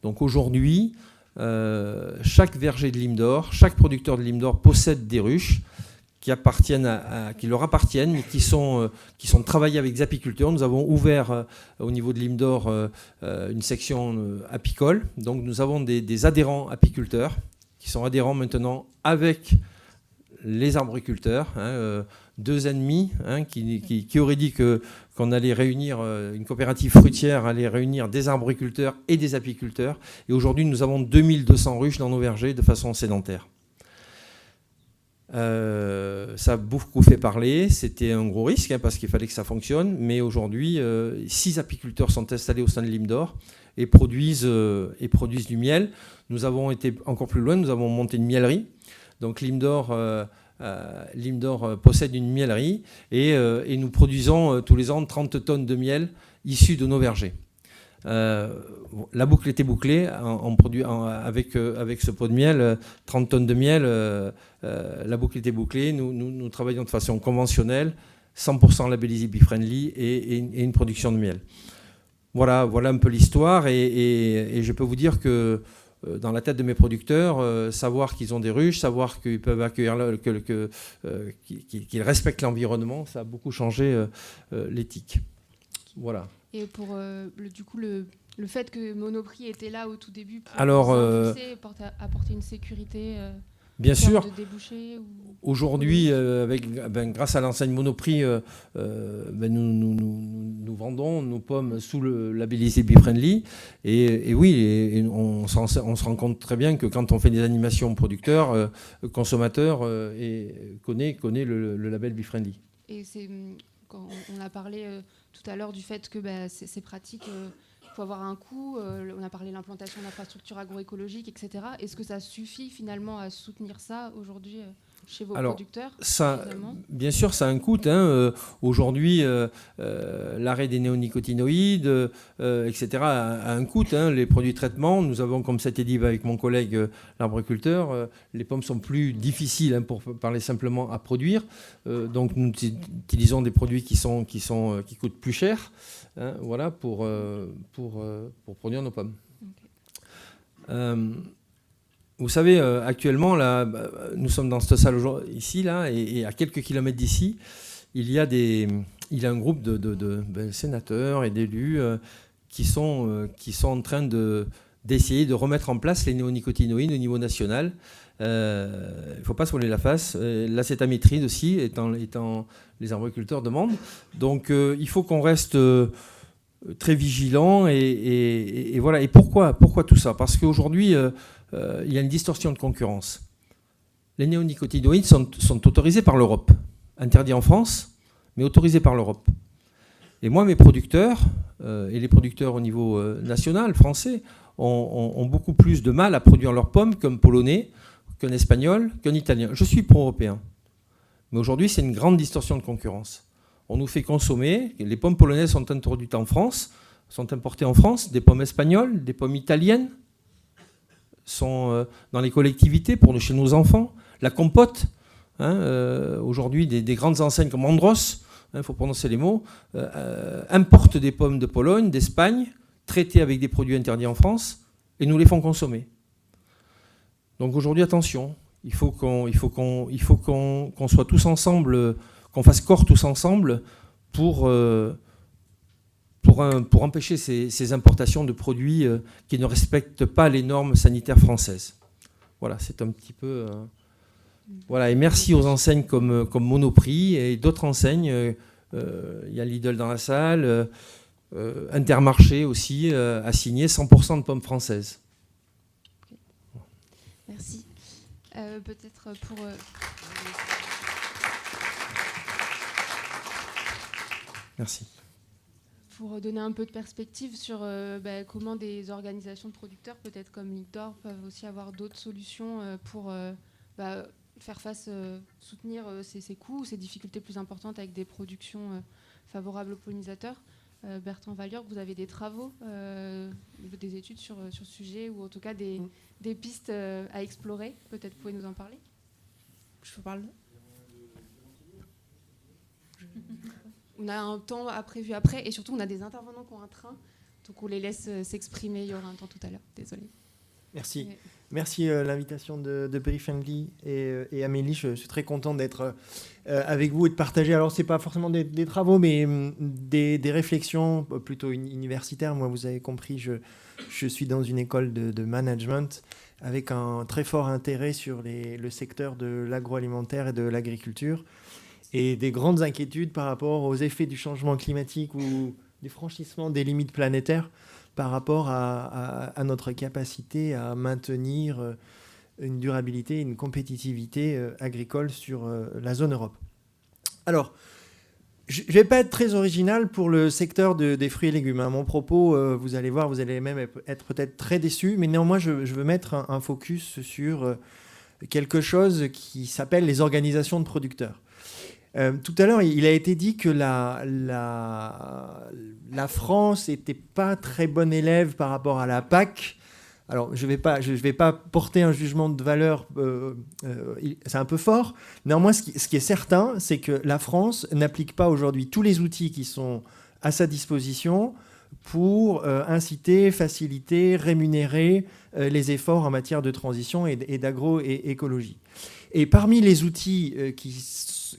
Donc aujourd'hui, chaque verger de lime d'or, chaque producteur de lime d'or possède des ruches qui leur appartiennent, mais qui sont travaillées avec des apiculteurs. Nous avons ouvert au niveau de lime d'or une section apicole. Donc nous avons des adhérents apiculteurs qui sont adhérents maintenant avec les arboriculteurs, deux ennemis qui auraient dit qu'on allait réunir une coopérative fruitière, allait réunir des arboriculteurs et des apiculteurs. Et aujourd'hui, nous avons 2200 ruches dans nos vergers de façon sédentaire. Ça a beaucoup fait parler, c'était un gros risque parce qu'il fallait que ça fonctionne, mais aujourd'hui 6 apiculteurs sont installés au sein de Lime d'Or et produisent du miel. Nous avons été encore plus loin, nous avons monté une miellerie. Donc Lime d'Or possède une miellerie et nous produisons tous les ans 30 tonnes de miel issues de nos vergers. La boucle était bouclée avec ce pot de miel, 30 tonnes de miel, la boucle était bouclée. Nous travaillons de façon conventionnelle, 100% labellisé Bee-Friendly et une production de miel. Voilà un peu l'histoire et je peux vous dire que dans la tête de mes producteurs, savoir qu'ils ont des ruches, savoir qu'ils peuvent accueillir, qu'ils respectent l'environnement, ça a beaucoup changé l'éthique. Voilà. Et pour le fait que Monoprix était là au tout début pour apporter une sécurité bien sûr, de débouchés aujourd'hui, grâce à l'enseigne Monoprix, nous vendons nos pommes sous le labellisé Bee-Friendly. Et oui, on se rend compte très bien que quand on fait des animations producteurs, consommateurs, connaît le label Bee-Friendly. Et quand on a parlé tout à l'heure du fait que ces pratiques, il faut avoir un coût. On a parlé de l'implantation d'infrastructures agroécologiques, etc. Est-ce que ça suffit finalement à soutenir ça aujourd'hui chez vos producteurs bien sûr, ça a un coût. Aujourd'hui, l'arrêt des néonicotinoïdes, etc., a un coût. Les produits de traitement, nous avons, comme ça a été dit avec mon collègue l'arboriculteur, les pommes sont plus difficiles, pour parler simplement, à produire. Donc nous utilisons des produits qui coûtent plus cher, pour produire nos pommes. Okay. Vous savez, actuellement, là, nous sommes dans cette salle ici, là, et à quelques kilomètres d'ici, il y a un groupe de sénateurs et d'élus qui sont en train d'essayer de remettre en place les néonicotinoïdes au niveau national. Il ne faut pas se voiler la face. L'acétamétride aussi, étant les arboriculteurs demandent. Donc, il faut qu'on reste très vigilant et voilà. Et pourquoi tout ça ? Parce qu'aujourd'hui, il y a une distorsion de concurrence. Les néonicotinoïdes sont autorisés par l'Europe, interdits en France, mais autorisés par l'Europe. Et moi, mes producteurs, et les producteurs au niveau national, français, ont beaucoup plus de mal à produire leurs pommes qu'un Polonais, qu'un Espagnol, qu'un Italien. Je suis pro-européen. Mais aujourd'hui, c'est une grande distorsion de concurrence. On nous fait consommer, les pommes polonaises sont introduites en France, sont importées en France, des pommes espagnoles, des pommes italiennes, sont dans les collectivités chez nos enfants. La compote, aujourd'hui, des grandes enseignes comme Andros, il faut prononcer les mots, importent des pommes de Pologne, d'Espagne, traitées avec des produits interdits en France, et nous les font consommer. Donc aujourd'hui, attention, il faut qu'on soit tous ensemble, qu'on fasse corps tous ensemble pour empêcher ces importations de produits qui ne respectent pas les normes sanitaires françaises. Voilà, c'est un petit peu... Voilà, et merci aux enseignes comme Monoprix et d'autres enseignes. Il y a Lidl dans la salle, Intermarché aussi a signé 100% de pommes françaises. Merci. Peut-être pour... Merci. Pour donner un peu de perspective sur comment des organisations de producteurs, peut-être comme Lime d'Or, peuvent aussi avoir d'autres solutions pour faire face, soutenir ces coûts, ces difficultés plus importantes avec des productions favorables aux pollinisateurs. Bertrand Valliorgue, vous avez des travaux, des études sur ce sujet, ou en tout cas des pistes à explorer. Peut-être vous pouvez nous en parler. Je vous parle. On a un temps prévu après, et surtout on a des intervenants qui ont un train. Donc on les laisse s'exprimer, il y aura un temps tout à l'heure, désolée. Merci. Ouais. Merci l'invitation de Briefly et Amélie. Je suis très content d'être avec vous et de partager. Alors, ce n'est pas forcément des travaux, mais des réflexions plutôt universitaires. Moi, vous avez compris, je suis dans une école de management avec un très fort intérêt sur le secteur de l'agroalimentaire et de l'agriculture et des grandes inquiétudes par rapport aux effets du changement climatique ou du franchissement des limites planétaires par rapport à notre capacité à maintenir une durabilité, une compétitivité agricole sur la zone Europe. Alors, je ne vais pas être très original pour le secteur des fruits et légumes. Mon propos, vous allez voir, vous allez même être peut-être très déçus, mais néanmoins, je veux mettre un focus sur quelque chose qui s'appelle les organisations de producteurs. Tout à l'heure, il a été dit que la France n'était pas très bonne élève par rapport à la PAC. Alors, je vais pas porter un jugement de valeur, c'est un peu fort. Néanmoins, ce qui est certain, c'est que la France n'applique pas aujourd'hui tous les outils qui sont à sa disposition pour inciter, faciliter, rémunérer les efforts en matière de transition et d'agroécologie. Et parmi les outils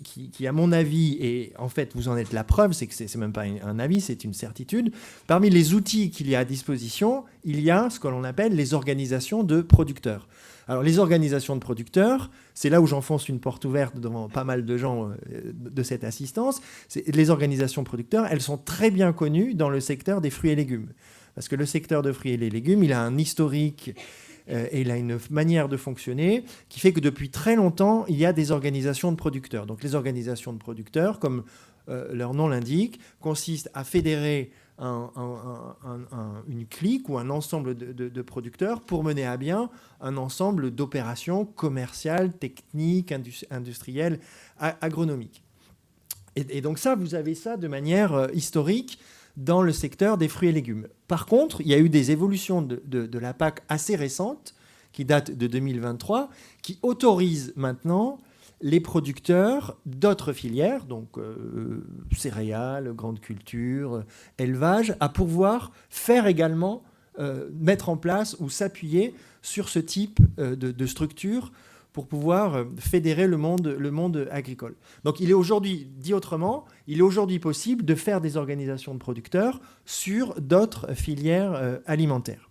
qui, à mon avis, et en fait vous en êtes la preuve, c'est que c'est même pas un avis, c'est une certitude, parmi les outils qu'il y a à disposition, il y a ce que l'on appelle les organisations de producteurs. Alors les organisations de producteurs, c'est là où j'enfonce une porte ouverte devant pas mal de gens de cette assistance, les organisations de producteurs, elles sont très bien connues dans le secteur des fruits et légumes. Parce que le secteur de fruits et les légumes, il a un historique et il a une manière de fonctionner qui fait que depuis très longtemps, il y a des organisations de producteurs. Donc les organisations de producteurs, comme leur nom l'indique, consistent à fédérer une clique ou un ensemble de producteurs pour mener à bien un ensemble d'opérations commerciales, techniques, industrielles, agronomiques. Et donc ça, vous avez ça de manière historique dans le secteur des fruits et légumes. Par contre, il y a eu des évolutions de la PAC assez récentes, qui datent de 2023, qui autorisent maintenant les producteurs d'autres filières, donc céréales, grandes cultures, élevage, à pouvoir faire également, mettre en place ou s'appuyer sur ce type de structure pour pouvoir fédérer le monde agricole. Donc il est aujourd'hui, dit autrement, il est aujourd'hui possible de faire des organisations de producteurs sur d'autres filières alimentaires.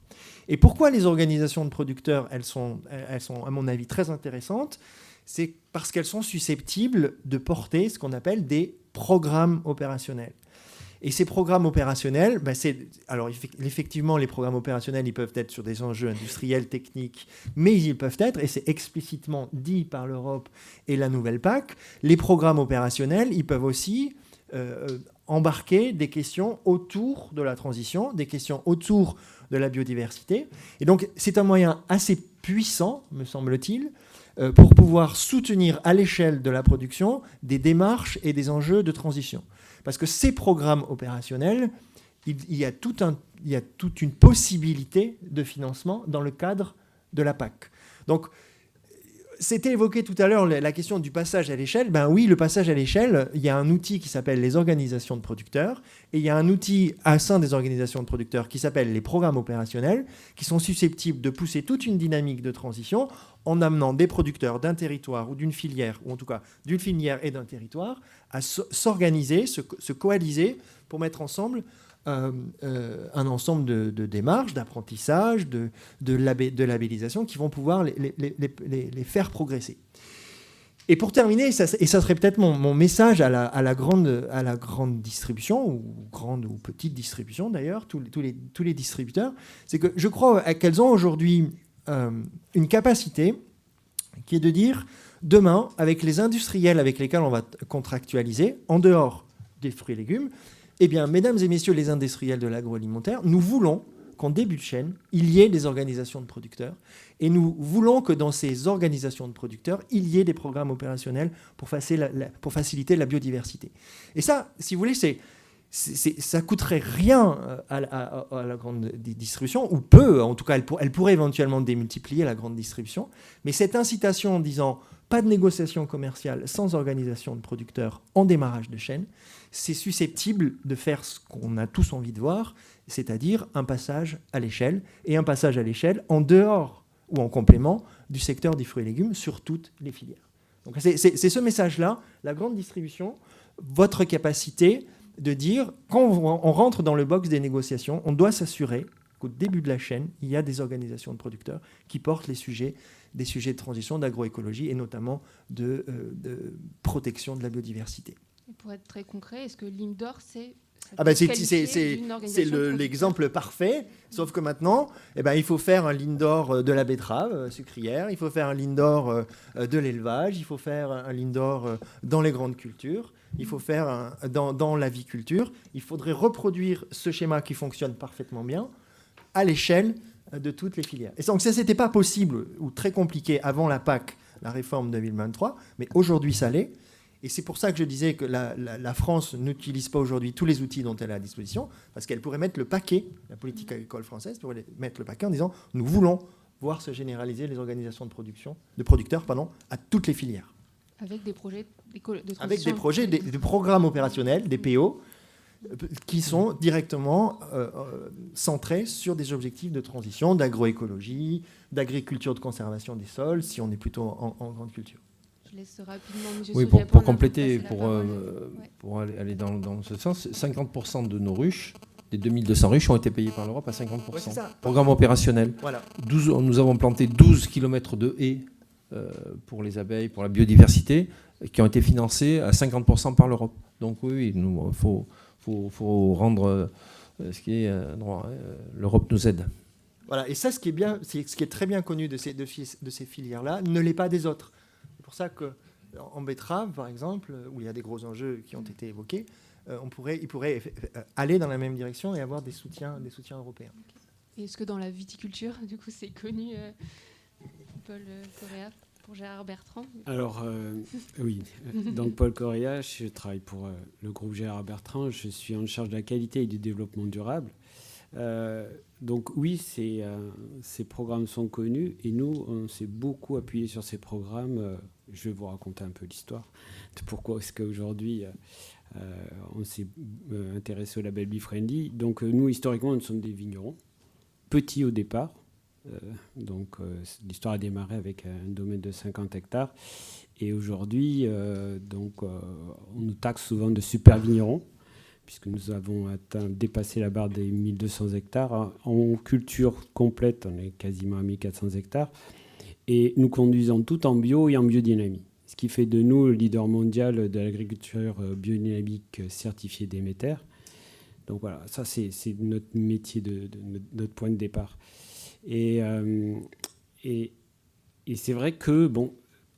Et pourquoi les organisations de producteurs, elles sont à mon avis très intéressantes, c'est parce qu'elles sont susceptibles de porter ce qu'on appelle des programmes opérationnels. Et ces programmes opérationnels, alors effectivement, les programmes opérationnels, ils peuvent être sur des enjeux industriels, techniques, mais ils peuvent être, et c'est explicitement dit par l'Europe et la nouvelle PAC, les programmes opérationnels, ils peuvent aussi embarquer des questions autour de la transition, des questions autour de la biodiversité. Et donc, c'est un moyen assez puissant, me semble-t-il, pour pouvoir soutenir à l'échelle de la production des démarches et des enjeux de transition. Parce que ces programmes opérationnels, il y a toute une possibilité de financement dans le cadre de la PAC. Donc, c'était évoqué tout à l'heure la question du passage à l'échelle. Ben oui, le passage à l'échelle, il y a un outil qui s'appelle les organisations de producteurs et il y a un outil au sein des organisations de producteurs qui s'appelle les programmes opérationnels qui sont susceptibles de pousser toute une dynamique de transition en amenant des producteurs d'un territoire ou d'une filière, ou en tout cas d'une filière et d'un territoire, à s'organiser, se coaliser pour mettre ensemble un ensemble de démarches, d'apprentissage, de labellisation qui vont pouvoir les faire progresser. Et pour terminer, et ça serait peut-être mon message à la grande distribution, ou grande ou petite distribution d'ailleurs, tous les distributeurs, c'est que je crois qu'elles ont aujourd'hui une capacité qui est de dire, demain, avec les industriels avec lesquels on va contractualiser, en dehors des fruits et légumes, eh bien, mesdames et messieurs les industriels de l'agroalimentaire, nous voulons qu'en début de chaîne, il y ait des organisations de producteurs. Et nous voulons que dans ces organisations de producteurs, il y ait des programmes opérationnels pour faciliter la biodiversité. Et ça, si vous voulez, ça coûterait rien à la grande distribution, ou peu, en tout cas, elle pourrait éventuellement démultiplier la grande distribution. Mais cette incitation en disant, pas de négociation commerciale sans organisation de producteurs en démarrage de chaîne, c'est susceptible de faire ce qu'on a tous envie de voir, c'est-à-dire un passage à l'échelle, et un passage à l'échelle en dehors ou en complément du secteur des fruits et légumes sur toutes les filières. Donc c'est ce message-là, la grande distribution, votre capacité de dire, quand on rentre dans le box des négociations, on doit s'assurer qu'au début de la chaîne, il y a des organisations de producteurs qui portent des sujets de transition, d'agroécologie et notamment de protection de la biodiversité. Et pour être très concret, est-ce que l'IMDOR, c'est l'exemple parfait, sauf que maintenant, il faut faire un Lindor de la betterave sucrière, il faut faire un Lindor de l'élevage, il faut faire un Lindor dans les grandes cultures, il faut faire dans l'aviculture. Il faudrait reproduire ce schéma qui fonctionne parfaitement bien à l'échelle de toutes les filières. Et donc ça, ce n'était pas possible ou très compliqué avant la PAC, la réforme 2023, mais aujourd'hui, ça l'est. Et c'est pour ça que je disais que la France n'utilise pas aujourd'hui tous les outils dont elle a à disposition, parce qu'elle pourrait mettre le paquet, la politique agricole française pourrait mettre le paquet en disant « nous voulons voir se généraliser les organisations de producteurs à toutes les filières ». Avec des projets de transition. Avec des projets, des programmes opérationnels, des PO, qui sont directement centrés sur des objectifs de transition, d'agroécologie, d'agriculture de conservation des sols, si on est plutôt en grande culture. Je laisse rapidement M. Oui, pour compléter, pour aller dans ce sens, 50% de nos ruches, des 2200 ruches, ont été payées par l'Europe à 50%. Ouais, c'est ça. Programme opérationnel. Voilà. Nous avons planté 12 km de haies pour les abeilles, pour la biodiversité, qui ont été financés à 50% par l'Europe. Donc oui, il faut rendre ce qui est droit. L'Europe nous aide. Voilà. Et ça, ce qui est très bien connu de ces filières-là, ne l'est pas des autres. C'est pour ça qu'en betterave, par exemple, où il y a des gros enjeux qui ont été évoqués, il pourrait aller dans la même direction et avoir des soutiens européens. Et est-ce que dans la viticulture, du coup, c'est connu, Paul Correa, pour Gérard Bertrand? Alors, oui. Donc, Paul Correa, je travaille pour le groupe Gérard Bertrand. Je suis en charge de la qualité et du développement durable. Donc, oui, ces programmes sont connus et nous, on s'est beaucoup appuyé sur ces programmes. Je vais vous raconter un peu l'histoire de pourquoi est-ce qu'aujourd'hui on s'est intéressé au label Befriendly. Donc, nous, historiquement, nous sommes des vignerons, petits au départ. Donc, l'histoire a démarré avec un domaine de 50 hectares. Et aujourd'hui, on nous taxe souvent de super vignerons, puisque nous avons dépassé la barre des 1200 hectares. En culture complète, on est quasiment à 1400 hectares. Et nous conduisons tout en bio et en biodynamie, ce qui fait de nous le leader mondial de l'agriculture biodynamique certifiée Déméter. Donc voilà, ça c'est notre métier, notre point de départ. Et c'est vrai que,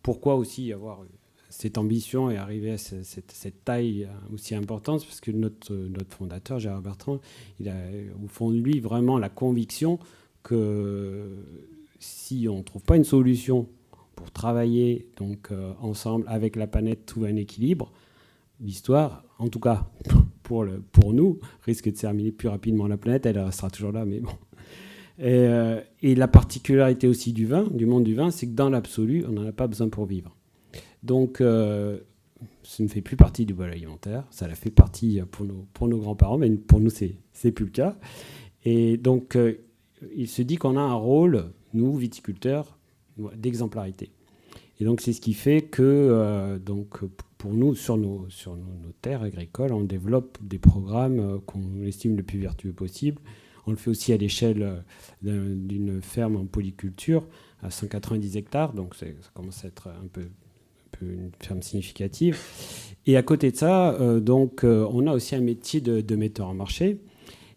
pourquoi aussi avoir cette ambition et arriver à cette taille aussi importante, parce que notre fondateur, Gérard Bertrand, il a au fond de lui vraiment la conviction que si on ne trouve pas une solution pour travailler ensemble avec la planète, trouver un équilibre, l'histoire, en tout cas pour nous, risque de se terminer plus rapidement. La planète, elle restera toujours là, mais bon. Et la particularité aussi du monde du vin, c'est que dans l'absolu, on n'en a pas besoin pour vivre. Donc, ce ne fait plus partie du bol alimentaire. Ça l'a fait partie pour nos grands-parents, mais pour nous, c'est plus le cas. Et donc, il se dit qu'on a un rôle, nous, viticulteurs, d'exemplarité. Et donc, c'est ce qui fait que, pour nous, sur nos terres agricoles, on développe des programmes qu'on estime le plus vertueux possible. On le fait aussi à l'échelle d'une ferme en polyculture à 190 hectares, donc ça commence à être un peu une ferme significative. Et à côté de ça, on a aussi un métier de metteur en marché.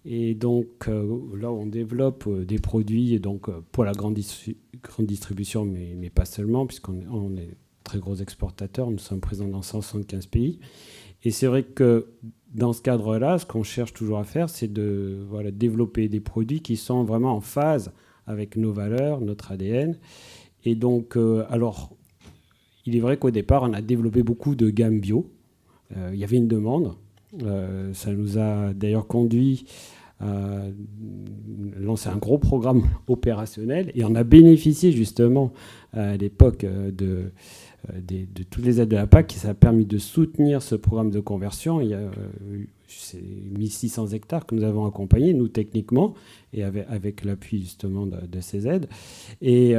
Et donc là, on développe des produits pour la grande distribution, mais pas seulement, puisqu'on est très gros exportateurs. Nous sommes présents dans 175 pays. Et c'est vrai que dans ce cadre-là, ce qu'on cherche toujours à faire, c'est de développer des produits qui sont vraiment en phase avec nos valeurs, notre ADN. Et donc, alors, il est vrai qu'au départ, on a développé beaucoup de gammes bio. Il y avait une demande. Ça nous a d'ailleurs conduit lancé un gros programme opérationnel et on a bénéficié justement à l'époque de toutes les aides de la PAC. Ça a permis de soutenir ce programme de conversion. Il y a 1600 hectares que nous avons accompagnés, nous, techniquement, et avec l'appui justement de ces aides. Et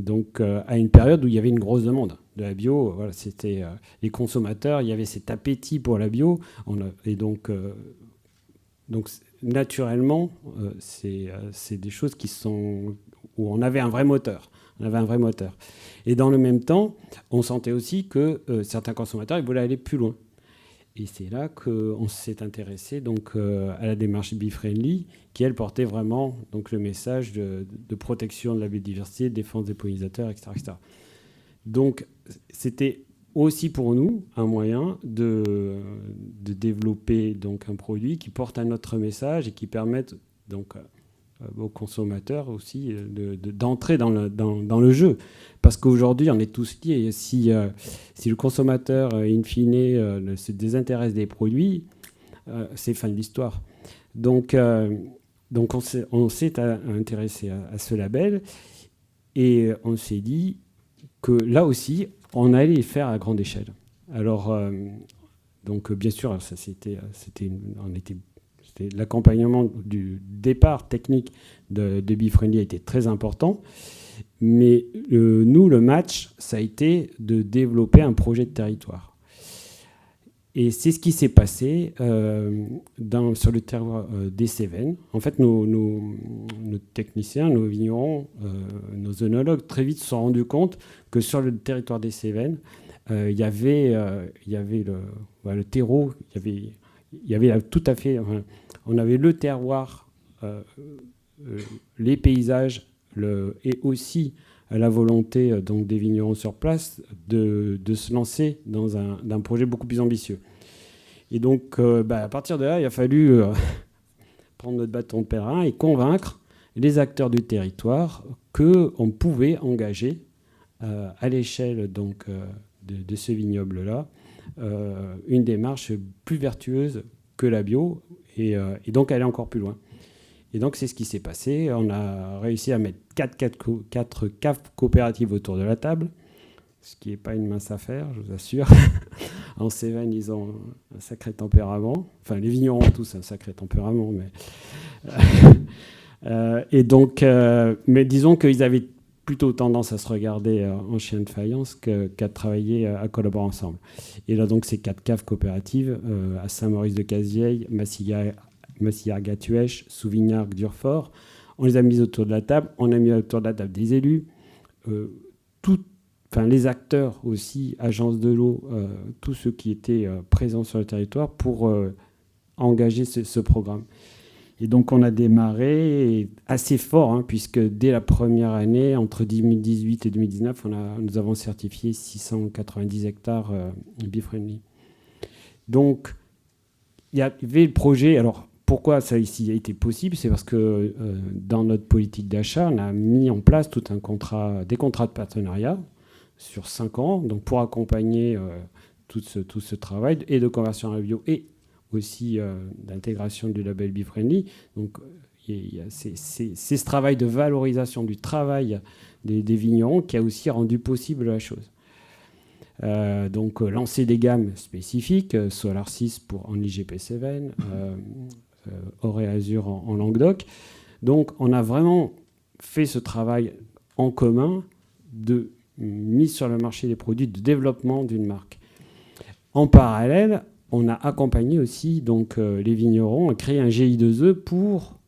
donc, à une période où il y avait une grosse demande de la bio. Voilà, c'était les consommateurs, il y avait cet appétit pour la bio. Et donc naturellement, c'est des choses où on avait un vrai moteur. Et dans le même temps, on sentait aussi que certains consommateurs ils voulaient aller plus loin. Et c'est là qu'on s'est intéressé donc, à la démarche Bee-Friendly, qui, elle, portait vraiment donc, le message de protection de la biodiversité, de défense des pollinisateurs, etc., etc. Donc, c'était aussi pour nous un moyen de développer donc, un produit qui porte un autre message et qui permette donc, aux consommateurs aussi d'entrer dans le jeu. Parce qu'aujourd'hui, on est tous liés. Si le consommateur, in fine, se désintéresse des produits, c'est fin de l'histoire. Donc on s'est intéressé à ce label et on s'est dit que là aussi, on allait le faire à grande échelle. Alors, donc bien sûr, ça, c'était l'accompagnement du départ technique de Bee-Friendly a été très important. Mais nous, le match, ça a été de développer un projet de territoire. Et c'est ce qui s'est passé sur le territoire des Cévennes. En fait, nos techniciens, nos vignerons, nos œnologues, très vite se sont rendus compte que sur le territoire des Cévennes, il y avait le terreau, il y avait tout à fait... on avait le terroir, les paysages, et aussi la volonté donc, des vignerons sur place de se lancer dans un projet beaucoup plus ambitieux. Et donc, à partir de là, il a fallu prendre notre bâton de pèlerin et convaincre les acteurs du territoire qu'on pouvait engager à l'échelle donc, de ce vignoble-là une démarche plus vertueuse que la bio et donc aller encore plus loin. Et donc, c'est ce qui s'est passé. On a réussi à mettre 4 caves coopératives autour de la table, ce qui n'est pas une mince affaire, je vous assure. En Cévennes, ils ont un sacré tempérament. Enfin, les vignerons ont tous un sacré tempérament. Et donc, mais disons qu'ils avaient plutôt tendance à se regarder en chien de faïence qu'à travailler, à collaborer ensemble. Et là, donc, ces 4 caves coopératives à Saint-Maurice-de-Cazevieille, Massillard-Gatuèche, Souvignargues, Durfort. On les a mis autour de la table. On a mis autour de la table des élus, les acteurs aussi, agences de l'eau, tous ceux qui étaient présents sur le territoire pour engager ce programme. Et donc on a démarré assez fort, puisque dès la première année, entre 2018 et 2019, nous avons certifié 690 hectares Bee-Friendly. Donc il y avait le projet. Alors, pourquoi ça ici a été possible? C'est parce que dans notre politique d'achat, on a mis en place des contrats de partenariat sur 5 ans, donc pour accompagner tout ce travail et de conversion à la bio et aussi d'intégration du label Bee-Friendly. Donc c'est ce travail de valorisation du travail des vignerons qui a aussi rendu possible la chose. Donc lancer des gammes spécifiques, Solar 6 en IGP Cévennes, Or et Azur en Languedoc. Donc on a vraiment fait ce travail en commun de mise sur le marché des produits, de développement d'une marque. En parallèle, on a accompagné aussi donc, les vignerons à créer un GI2E pour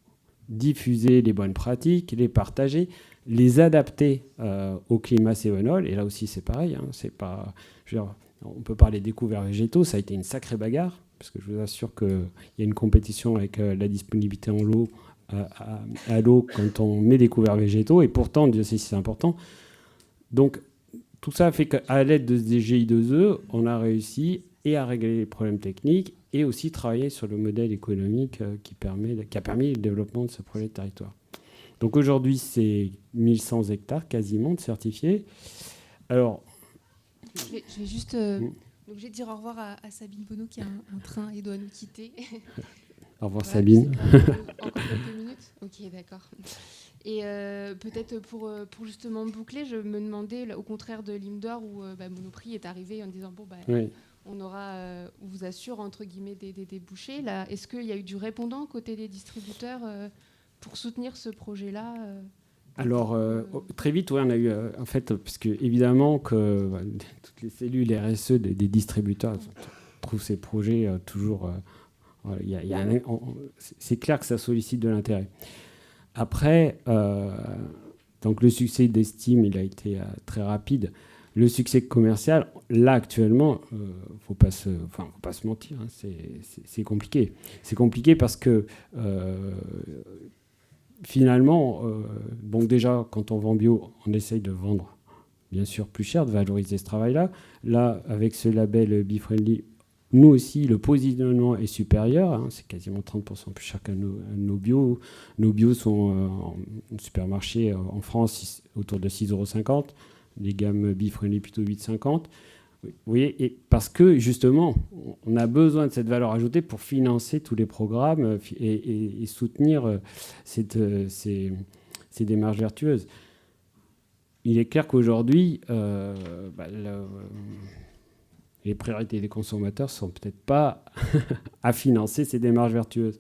diffuser les bonnes pratiques, les partager, les adapter au climat cévenol. Et là aussi, c'est pareil. On peut parler des couverts végétaux. Ça a été une sacrée bagarre, parce que je vous assure qu'il y a une compétition avec la disponibilité en l'eau, à l'eau quand on met des couverts végétaux. Et pourtant, Dieu sait si c'est important. Donc, tout ça fait qu'à l'aide de ces GI2E, on a réussi à régler les problèmes techniques et aussi travailler sur le modèle économique qui a permis le développement de ce projet de territoire. Donc aujourd'hui, c'est 1100 hectares quasiment de certifiés. Alors, je vais juste obligé de dire au revoir à Sabine Bonneau qui a un train et doit nous quitter. Au revoir Ouais, Sabine. encore quelques minutes. Ok, d'accord. Et peut-être pour justement boucler, je me demandais, là, au contraire de Limdor, où Monoprix est arrivé en disant bon, Oui. on vous assure entre guillemets des débouchés. Là, est-ce qu'il y a eu du répondant côté des distributeurs pour soutenir ce projet-là Alors, très vite, ouais, on a eu, en fait, parce que évidemment que toutes les cellules RSE des distributeurs trouvent ces projets toujours... c'est clair que ça sollicite de l'intérêt. Après, donc le succès d'Estime, il a été très rapide. Le succès commercial, là, actuellement, faut pas se mentir, hein, c'est compliqué. C'est compliqué parce que... finalement, bon, déjà, quand on vend bio, on essaye de vendre, bien sûr, plus cher, de valoriser ce travail-là. Là, avec ce label BeFriendly, nous aussi, le positionnement est supérieur. Hein, c'est quasiment 30% plus cher que nos bio. Nos bio sont en supermarché en France autour de 6,50 €. Les gammes BeFriendly, plutôt 8,50 €. Vous voyez, et parce que justement, on a besoin de cette valeur ajoutée pour financer tous les programmes et soutenir ces démarches vertueuses. Il est clair qu'aujourd'hui, les priorités des consommateurs ne sont peut-être pas à financer ces démarches vertueuses.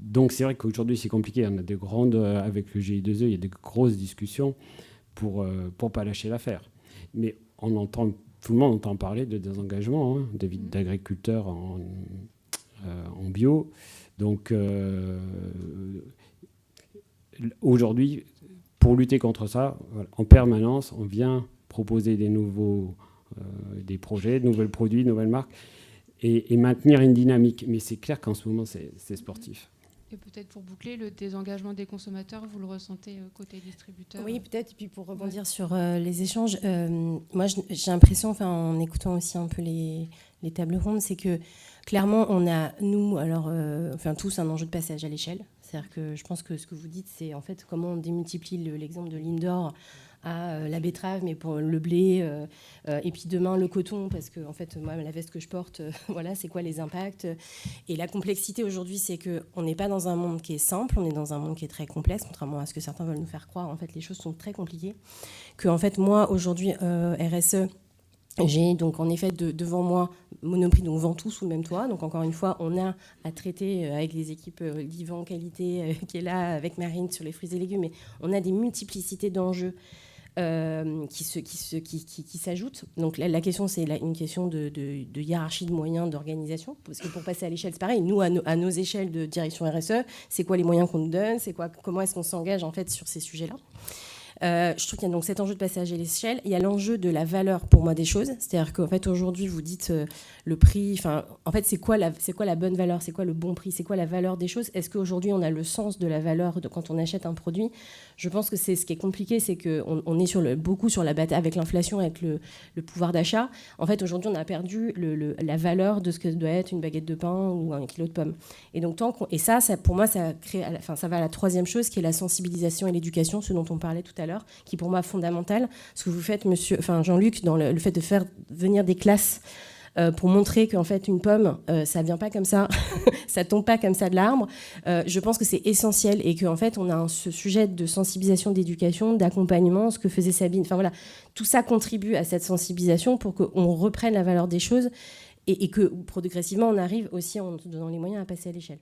Donc c'est vrai qu'aujourd'hui c'est compliqué. On a des grandes, avec le GI2E, il y a des grosses discussions pour pas lâcher l'affaire. Mais on entend... Tout le monde entend parler de désengagement d'agriculteurs en bio. Donc, aujourd'hui, pour lutter contre ça, voilà, en permanence, on vient proposer des projets, de nouveaux produits, de nouvelles marques, et maintenir une dynamique. Mais c'est clair qu'en ce moment, c'est sportif. Et peut-être pour boucler, le désengagement des consommateurs, vous le ressentez côté distributeur? Oui, peut-être. Et puis pour rebondir sur les échanges, moi j'ai l'impression, en écoutant aussi un peu les tables rondes, c'est que clairement on a, nous, tous un enjeu de passage à l'échelle. C'est-à-dire que je pense que ce que vous dites, c'est en fait comment on démultiplie l'exemple de Limdor à la betterave, mais pour le blé, et puis demain le coton, parce que en fait, moi, la veste que je porte, voilà, c'est quoi les impacts. Et la complexité aujourd'hui, c'est qu'on n'est pas dans un monde qui est simple, on est dans un monde qui est très complexe, contrairement à ce que certains veulent nous faire croire. En fait, les choses sont très compliquées. Que en fait, moi, aujourd'hui, RSE, j'ai donc en effet devant moi Monoprix, donc Ventoux sous le même toit. Donc encore une fois, on a à traiter avec les équipes d'Yvan Qualité qui est là, avec Marine sur les fruits et légumes, mais on a des multiplicités d'enjeux qui s'ajoutent. Donc la question, c'est une question de hiérarchie de moyens, d'organisation. Parce que pour passer à l'échelle, c'est pareil. Nous, à nos échelles de direction RSE, c'est quoi les moyens qu'on nous donne? Comment est-ce qu'on s'engage en fait sur ces sujets-là? Je trouve qu'il y a donc cet enjeu de passage à l'échelle. Il y a l'enjeu de la valeur, pour moi, des choses. C'est-à-dire qu'en fait, aujourd'hui, vous dites le prix. En fait, c'est quoi la bonne valeur? C'est quoi le bon prix? C'est quoi la valeur des choses? Est-ce qu'aujourd'hui, on a le sens de la valeur quand on achète un produit? Je pense que c'est ce qui est compliqué, c'est qu'on est beaucoup sur la bataille avec l'inflation, avec le pouvoir d'achat. En fait, aujourd'hui, on a perdu la valeur de ce que doit être une baguette de pain ou un kilo de pommes. Et donc, ça, pour moi, ça va à la troisième chose, qui est la sensibilisation et l'éducation, ce dont on parlait tout à l'heure, qui pour moi est fondamental. Ce que vous faites, Jean-Luc, dans le fait de faire venir des classes pour montrer qu'en fait une pomme, ça vient pas comme ça, ça tombe pas comme ça de l'arbre. Je pense que c'est essentiel et qu'en fait on a ce sujet de sensibilisation, d'éducation, d'accompagnement, ce que faisait Sabine. Enfin voilà, tout ça contribue à cette sensibilisation pour qu'on reprenne la valeur des choses et que progressivement on arrive aussi en nous donnant les moyens à passer à l'échelle.